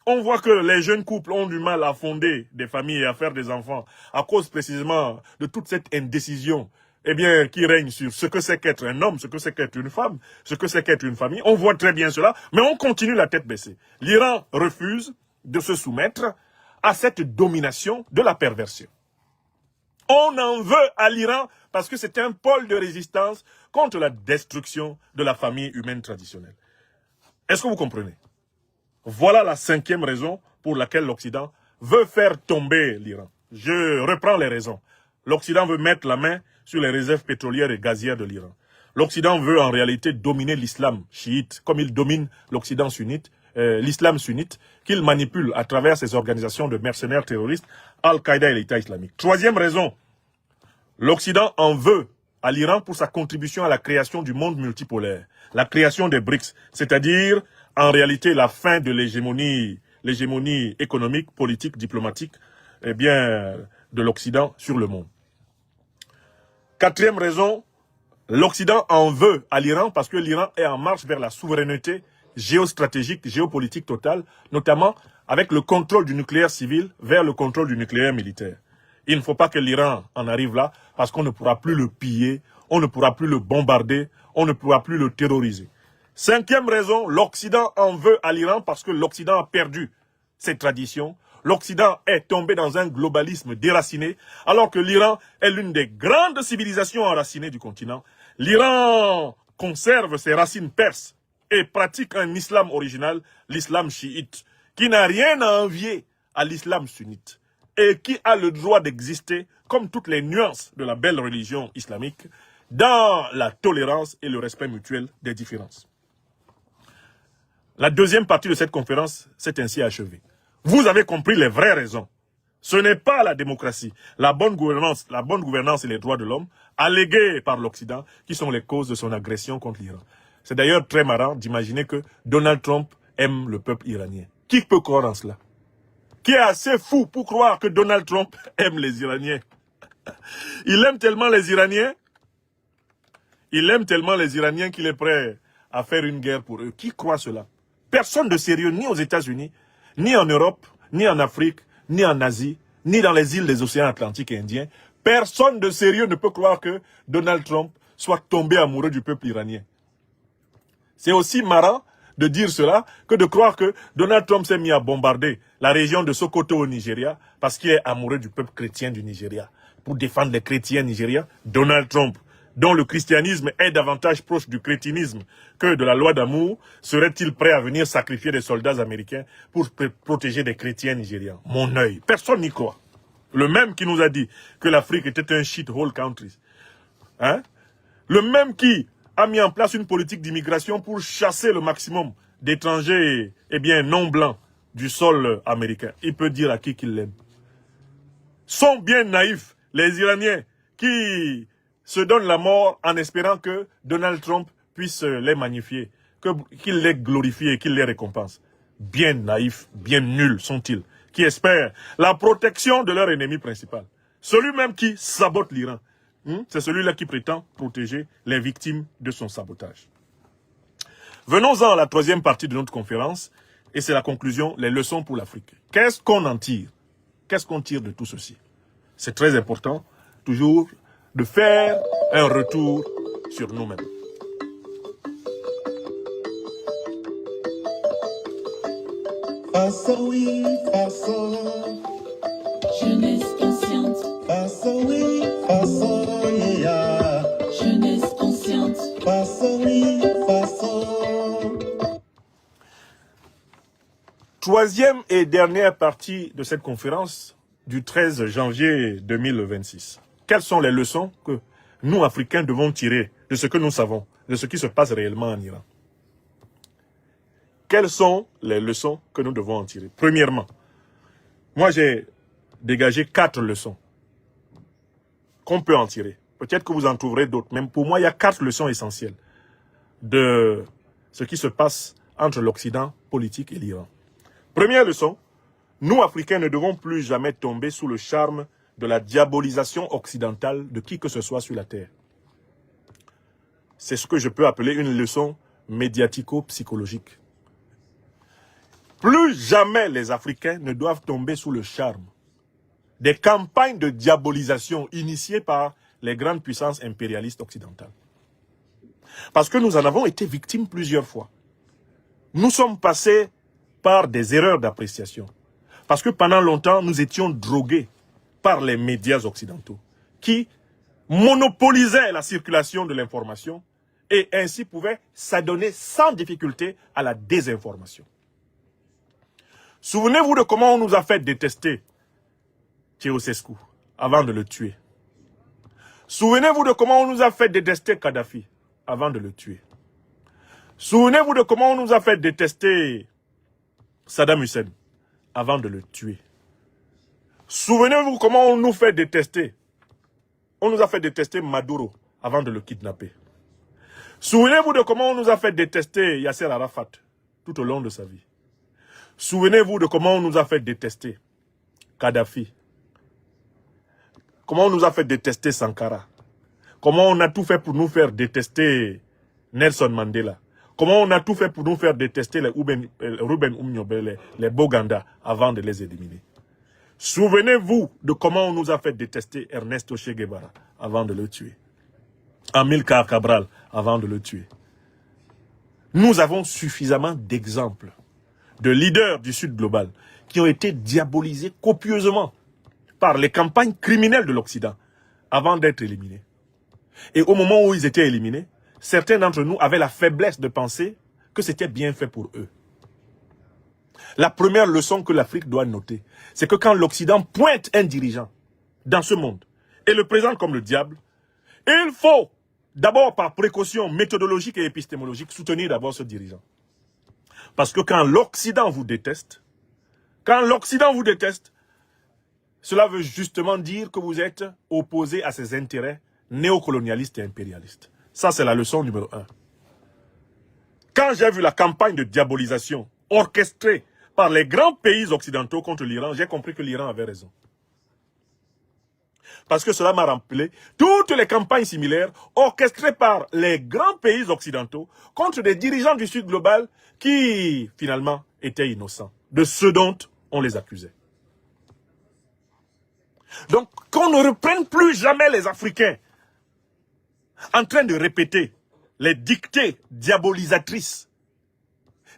On voit que les jeunes couples ont du mal à fonder des familles et à faire des enfants à cause précisément de toute cette indécision qui règne sur ce que c'est qu'être un homme, ce que c'est qu'être une femme, ce que c'est qu'être une famille. On voit très bien cela, mais on continue la tête baissée. L'Iran refuse de se soumettre à cette domination de la perversion. On en veut à l'Iran parce que c'est un pôle de résistance contre la destruction de la famille humaine traditionnelle. Est-ce que vous comprenez? Voilà la 5e raison pour laquelle l'Occident veut faire tomber l'Iran. Je reprends les raisons. L'Occident veut mettre la main sur les réserves pétrolières et gazières de l'Iran. L'Occident veut en réalité dominer l'islam chiite, comme il domine l'Occident sunnite, l'islam sunnite, qu'il manipule à travers ses organisations de mercenaires terroristes, Al-Qaïda et l'État islamique. 3e raison, l'Occident en veut à l'Iran pour sa contribution à la création du monde multipolaire, la création des BRICS, c'est-à-dire en réalité la fin de l'hégémonie économique, politique, diplomatique, de l'Occident sur le monde. 4e raison, l'Occident en veut à l'Iran parce que l'Iran est en marche vers la souveraineté géostratégique, géopolitique totale, notamment avec le contrôle du nucléaire civil vers le contrôle du nucléaire militaire. Il ne faut pas que l'Iran en arrive là parce qu'on ne pourra plus le piller, on ne pourra plus le bombarder, on ne pourra plus le terroriser. 5e raison, l'Occident en veut à l'Iran parce que l'Occident a perdu ses traditions. L'Occident est tombé dans un globalisme déraciné, alors que l'Iran est l'une des grandes civilisations enracinées du continent. L'Iran conserve ses racines perses et pratique un islam original, l'islam chiite, qui n'a rien à envier à l'islam sunnite et qui a le droit d'exister, comme toutes les nuances de la belle religion islamique, dans la tolérance et le respect mutuel des différences. La 2e partie de cette conférence s'est ainsi achevée. Vous avez compris les vraies raisons. Ce n'est pas la démocratie, la bonne gouvernance et les droits de l'homme, allégués par l'Occident, qui sont les causes de son agression contre l'Iran. C'est d'ailleurs très marrant d'imaginer que Donald Trump aime le peuple iranien. Qui peut croire en cela? Qui est assez fou pour croire que Donald Trump aime les Iraniens? Il aime tellement les Iraniens, qu'il est prêt à faire une guerre pour eux. Qui croit cela? Personne de sérieux, ni aux États-Unis, ni en Europe, ni en Afrique, ni en Asie, ni dans les îles des océans Atlantique et Indien. Personne de sérieux ne peut croire que Donald Trump soit tombé amoureux du peuple iranien. C'est aussi marrant de dire cela que de croire que Donald Trump s'est mis à bombarder la région de Sokoto au Nigeria parce qu'il est amoureux du peuple chrétien du Nigeria. Pour défendre les chrétiens nigériens, Donald Trump, dont le christianisme est davantage proche du crétinisme que de la loi d'amour, serait-il prêt à venir sacrifier des soldats américains pour protéger des chrétiens nigérians? Mon œil, personne n'y croit. Le même qui nous a dit que l'Afrique était un shithole country. Hein? Le même qui a mis en place une politique d'immigration pour chasser le maximum d'étrangers non blancs du sol américain. Il peut dire à qui qu'il l'aime. Sont bien naïfs les Iraniens qui se donnent la mort en espérant que Donald Trump puisse les magnifier, qu'il les glorifie et qu'il les récompense. Bien naïfs, bien nuls sont-ils, qui espèrent la protection de leur ennemi principal. Celui même qui sabote l'Iran. C'est celui-là qui prétend protéger les victimes de son sabotage. Venons-en à la 3e partie de notre conférence, et c'est la conclusion, les leçons pour l'Afrique. Qu'est-ce qu'on en tire? Qu'est-ce qu'on tire de tout ceci? C'est très important, toujours, de faire un retour sur nous-mêmes. Jeunesse consciente. Jeunesse consciente. Troisième et dernière partie de cette conférence du 13 janvier 2026. Quelles sont les leçons que nous, Africains, devons tirer de ce que nous savons, de ce qui se passe réellement en Iran? Quelles sont les leçons que nous devons en tirer? Premièrement, moi j'ai dégagé 4 leçons qu'on peut en tirer. Peut-être que vous en trouverez d'autres, même pour moi il y a 4 leçons essentielles de ce qui se passe entre l'Occident politique et l'Iran. Première leçon, nous Africains ne devons plus jamais tomber sous le charme de la diabolisation occidentale de qui que ce soit sur la Terre. C'est ce que je peux appeler une leçon médiatico-psychologique. Plus jamais les Africains ne doivent tomber sous le charme des campagnes de diabolisation initiées par les grandes puissances impérialistes occidentales. Parce que nous en avons été victimes plusieurs fois. Nous sommes passés par des erreurs d'appréciation. Parce que pendant longtemps, nous étions drogués par les médias occidentaux qui monopolisaient la circulation de l'information et ainsi pouvaient s'adonner sans difficulté à la désinformation. Souvenez-vous de comment on nous a fait détester Ceausescu avant de le tuer. Souvenez-vous de comment on nous a fait détester Kadhafi avant de le tuer. Souvenez-vous de comment on nous a fait détester Saddam Hussein avant de le tuer. Souvenez-vous comment on nous fait détester. On nous a fait détester Maduro avant de le kidnapper. Souvenez-vous de comment on nous a fait détester Yasser Arafat tout au long de sa vie. Souvenez-vous de comment on nous a fait détester Kadhafi. Comment on nous a fait détester Sankara. Comment on a tout fait pour nous faire détester Nelson Mandela. Comment on a tout fait pour nous faire détester les Ruben Umnyobe, les Boganda, avant de les éliminer. Souvenez-vous de comment on nous a fait détester Ernesto Che Guevara avant de le tuer. Amilcar Cabral avant de le tuer. Nous avons suffisamment d'exemples de leaders du Sud global qui ont été diabolisés copieusement par les campagnes criminelles de l'Occident avant d'être éliminés. Et au moment où ils étaient éliminés, certains d'entre nous avaient la faiblesse de penser que c'était bien fait pour eux. La première leçon que l'Afrique doit noter, c'est que quand l'Occident pointe un dirigeant dans ce monde et le présente comme le diable, il faut d'abord par précaution méthodologique et épistémologique soutenir d'abord ce dirigeant. Parce que quand l'Occident vous déteste, cela veut justement dire que vous êtes opposé à ses intérêts néocolonialistes et impérialistes. Ça, c'est la leçon numéro 1. Quand j'ai vu la campagne de diabolisation orchestrée par les grands pays occidentaux contre l'Iran, j'ai compris que l'Iran avait raison. Parce que cela m'a rappelé toutes les campagnes similaires orchestrées par les grands pays occidentaux contre des dirigeants du Sud global qui, finalement, étaient innocents de ce dont on les accusait. Donc, qu'on ne reprenne plus jamais les Africains en train de répéter les dictées diabolisatrices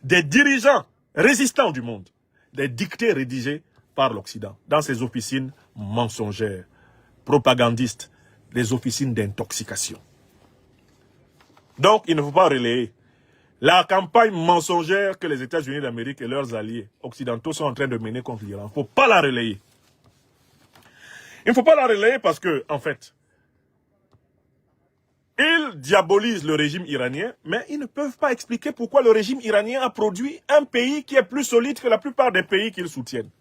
des dirigeants résistants du monde, des dictées rédigées par l'Occident dans ses officines mensongères, propagandistes, les officines d'intoxication. Donc, il ne faut pas relayer la campagne mensongère que les États-Unis d'Amérique et leurs alliés occidentaux sont en train de mener contre l'Iran. Il ne faut pas la relayer. Il ne faut pas la relayer parce que, en fait, ils diabolisent le régime iranien, mais ils ne peuvent pas expliquer pourquoi le régime iranien a produit un pays qui est plus solide que la plupart des pays qu'ils soutiennent.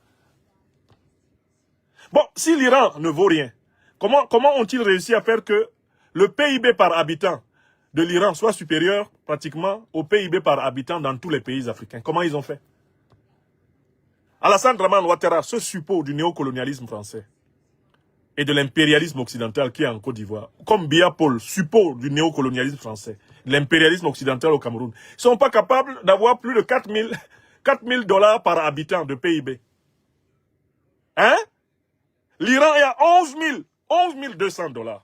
Bon, si l'Iran ne vaut rien, comment ont-ils réussi à faire que le PIB par habitant de l'Iran soit supérieur pratiquement au PIB par habitant dans tous les pays africains? Comment ils ont fait? Alassane Draman Ouattara, ce suppôt du néocolonialisme français et de l'impérialisme occidental qui est en Côte d'Ivoire, comme Biya Paul, suppôt du néocolonialisme français, de l'impérialisme occidental au Cameroun, ils ne sont pas capables d'avoir plus de 4 000 $ par habitant de PIB. Hein? L'Iran est à 11 200 $.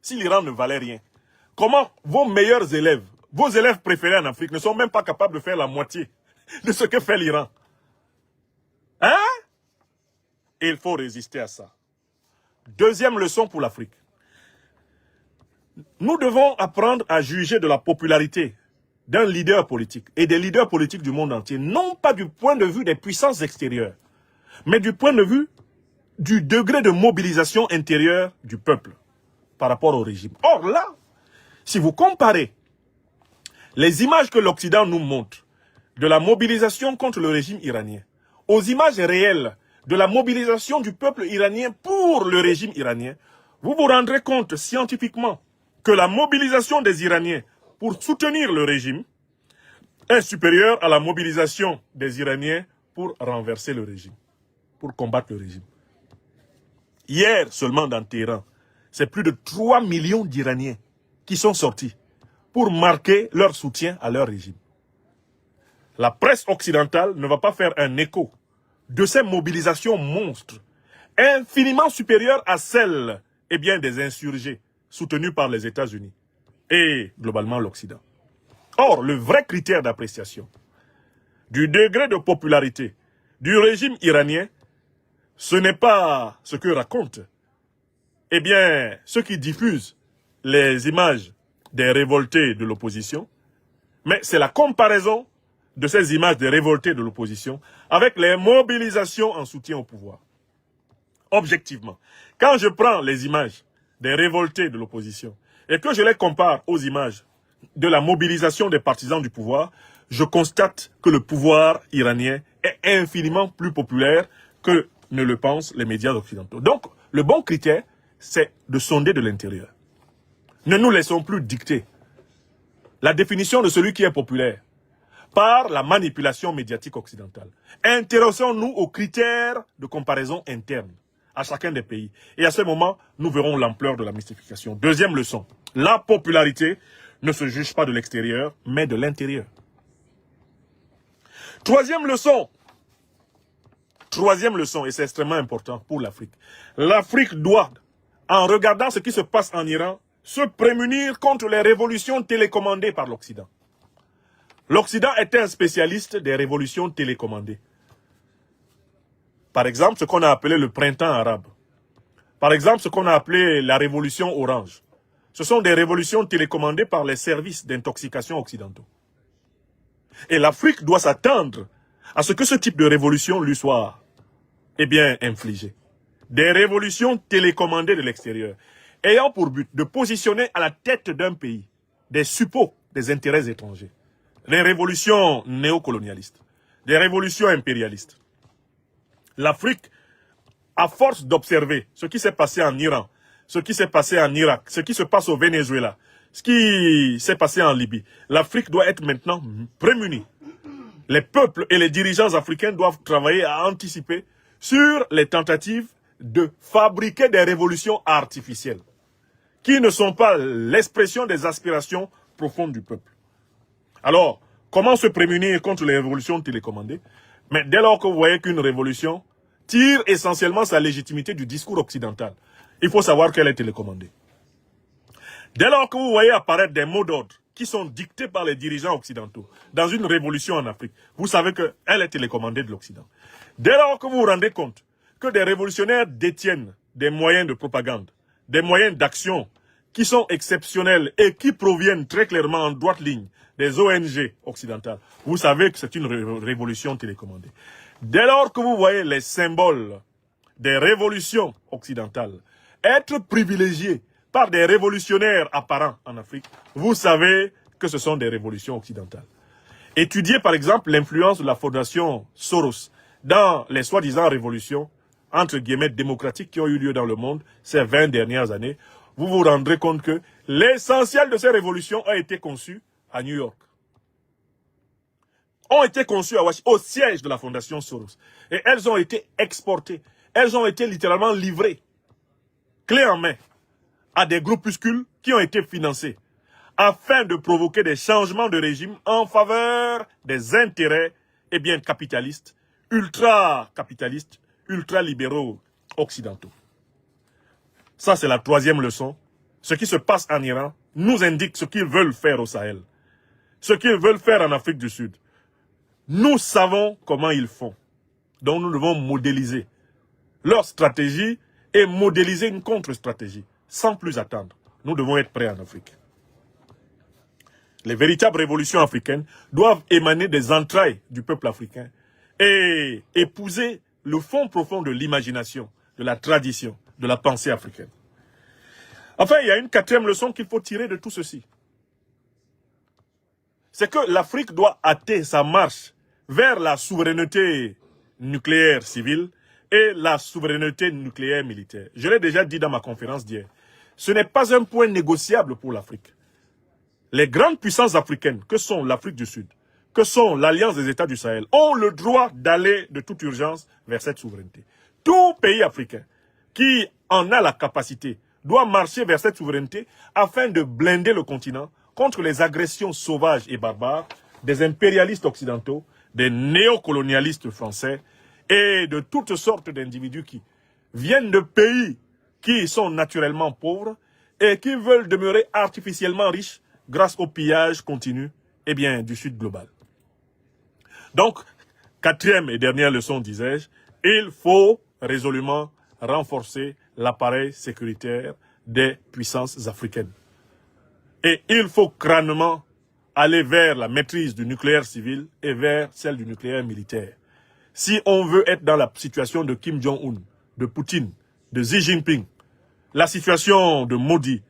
Si l'Iran ne valait rien, comment vos meilleurs élèves, vos élèves préférés en Afrique ne sont même pas capables de faire la moitié de ce que fait l'Iran? Hein? Et il faut résister à ça. Deuxième leçon pour l'Afrique. Nous devons apprendre à juger de la popularité d'un leader politique et des leaders politiques du monde entier, non pas du point de vue des puissances extérieures, mais du point de vue du degré de mobilisation intérieure du peuple par rapport au régime. Or là, si vous comparez les images que l'Occident nous montre de la mobilisation contre le régime iranien aux images réelles de la mobilisation du peuple iranien pour le régime iranien, vous vous rendrez compte scientifiquement que la mobilisation des Iraniens pour soutenir le régime est supérieure à la mobilisation des Iraniens pour renverser le régime, pour combattre le régime. Hier, seulement dans Téhéran, c'est plus de 3 millions d'Iraniens qui sont sortis pour marquer leur soutien à leur régime. la presse occidentale ne va pas faire un écho de ces mobilisations monstres, infiniment supérieures à celles des insurgés soutenus par les États-Unis et globalement l'Occident. Or, le vrai critère d'appréciation du degré de popularité du régime iranien, ce n'est pas ce que racontent ceux qui diffusent les images des révoltés de l'opposition, mais c'est la comparaison de ces images des révoltés de l'opposition avec les mobilisations en soutien au pouvoir. Objectivement, quand je prends les images des révoltés de l'opposition et que je les compare aux images de la mobilisation des partisans du pouvoir, je constate que le pouvoir iranien est infiniment plus populaire que ne le pensent les médias occidentaux. Donc, le bon critère, c'est de sonder de l'intérieur. Ne nous laissons plus dicter la définition de celui qui est populaire par la manipulation médiatique occidentale. Intéressons-nous aux critères de comparaison interne à chacun des pays. Et à ce moment, nous verrons l'ampleur de la mystification. Deuxième leçon, la popularité ne se juge pas de l'extérieur, mais de l'intérieur. Troisième leçon, et c'est extrêmement important pour l'Afrique. L'Afrique doit, en regardant ce qui se passe en Iran, se prémunir contre les révolutions télécommandées par l'Occident. L'Occident était un spécialiste des révolutions télécommandées. Par exemple, ce qu'on a appelé le printemps arabe. Par exemple, ce qu'on a appelé la révolution orange. Ce sont des révolutions télécommandées par les services d'intoxication occidentaux. Et l'Afrique doit s'attendre à ce que ce type de révolution lui soit, infligée. Des révolutions télécommandées de l'extérieur, ayant pour but de positionner à la tête d'un pays des suppôts des intérêts étrangers. Les révolutions néocolonialistes, des révolutions impérialistes. L'Afrique, à force d'observer ce qui s'est passé en Iran, ce qui s'est passé en Irak, ce qui se passe au Venezuela, ce qui s'est passé en Libye, l'Afrique doit être maintenant prémunie. Les peuples et les dirigeants africains doivent travailler à anticiper sur les tentatives de fabriquer des révolutions artificielles qui ne sont pas l'expression des aspirations profondes du peuple. Alors, comment se prémunir contre les révolutions télécommandées? Mais dès lors que vous voyez qu'une révolution tire essentiellement sa légitimité du discours occidental, il faut savoir qu'elle est télécommandée. Dès lors que vous voyez apparaître des mots d'ordre qui sont dictés par les dirigeants occidentaux dans une révolution en Afrique, vous savez qu'elle est télécommandée de l'Occident. Dès lors que vous vous rendez compte que des révolutionnaires détiennent des moyens de propagande, des moyens d'action qui sont exceptionnels et qui proviennent très clairement en droite ligne des ONG occidentales, vous savez que c'est une révolution télécommandée. Dès lors que vous voyez les symboles des révolutions occidentales être privilégiés par des révolutionnaires apparents en Afrique, vous savez que ce sont des révolutions occidentales. Étudiez par exemple l'influence de la fondation Soros dans les soi-disant révolutions, entre guillemets, démocratiques qui ont eu lieu dans le monde ces 20 dernières années. Vous vous rendrez compte que l'essentiel de ces révolutions a été conçu à New York. Ont été conçues à Washington, au siège de la fondation Soros. Et elles ont été exportées. Elles ont été littéralement livrées, clé en main, à des groupuscules qui ont été financés afin de provoquer des changements de régime en faveur des intérêts capitalistes, ultra-capitalistes, ultra-libéraux occidentaux. Ça, c'est la troisième leçon. Ce qui se passe en Iran nous indique ce qu'ils veulent faire au Sahel, ce qu'ils veulent faire en Afrique du Sud. Nous savons comment ils font. Donc nous devons modéliser leur stratégie et modéliser une contre-stratégie. Sans plus attendre, nous devons être prêts en Afrique. Les véritables révolutions africaines doivent émaner des entrailles du peuple africain et épouser le fond profond de l'imagination, de la tradition, de la pensée africaine. Enfin, il y a une quatrième leçon qu'il faut tirer de tout ceci. C'est que l'Afrique doit hâter sa marche vers la souveraineté nucléaire civile et la souveraineté nucléaire militaire. Je l'ai déjà dit dans ma conférence d'hier. Ce n'est pas un point négociable pour l'Afrique. Les grandes puissances africaines, que sont l'Afrique du Sud, que sont l'Alliance des États du Sahel, ont le droit d'aller de toute urgence vers cette souveraineté. Tout pays africain qui en a la capacité doit marcher vers cette souveraineté afin de blinder le continent contre les agressions sauvages et barbares des impérialistes occidentaux, des néocolonialistes français et de toutes sortes d'individus qui viennent de pays qui sont naturellement pauvres et qui veulent demeurer artificiellement riches grâce au pillage continu du Sud global. Donc, quatrième et dernière leçon, disais-je, il faut résolument renforcer l'appareil sécuritaire des puissances africaines. Et il faut crânement aller vers la maîtrise du nucléaire civil et vers celle du nucléaire militaire. Si on veut être dans la situation de Kim Jong-un, de Poutine, de Xi Jinping, la situation de Modi,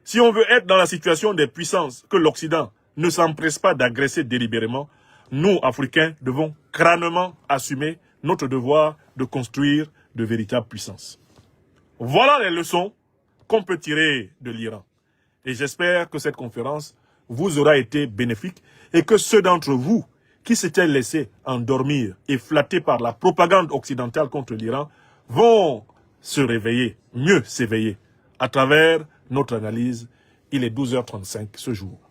si on veut être dans la situation des puissances que l'Occident ne s'empresse pas d'agresser délibérément, nous, Africains, devons crânement assumer notre devoir de construire de véritables puissances. Voilà les leçons qu'on peut tirer de l'Iran. Et j'espère que cette conférence vous aura été bénéfique et que ceux d'entre vous qui s'étaient laissés endormir et flattés par la propagande occidentale contre l'Iran vont se réveiller, mieux s'éveiller, à travers notre analyse. Il est 12h35 ce jour.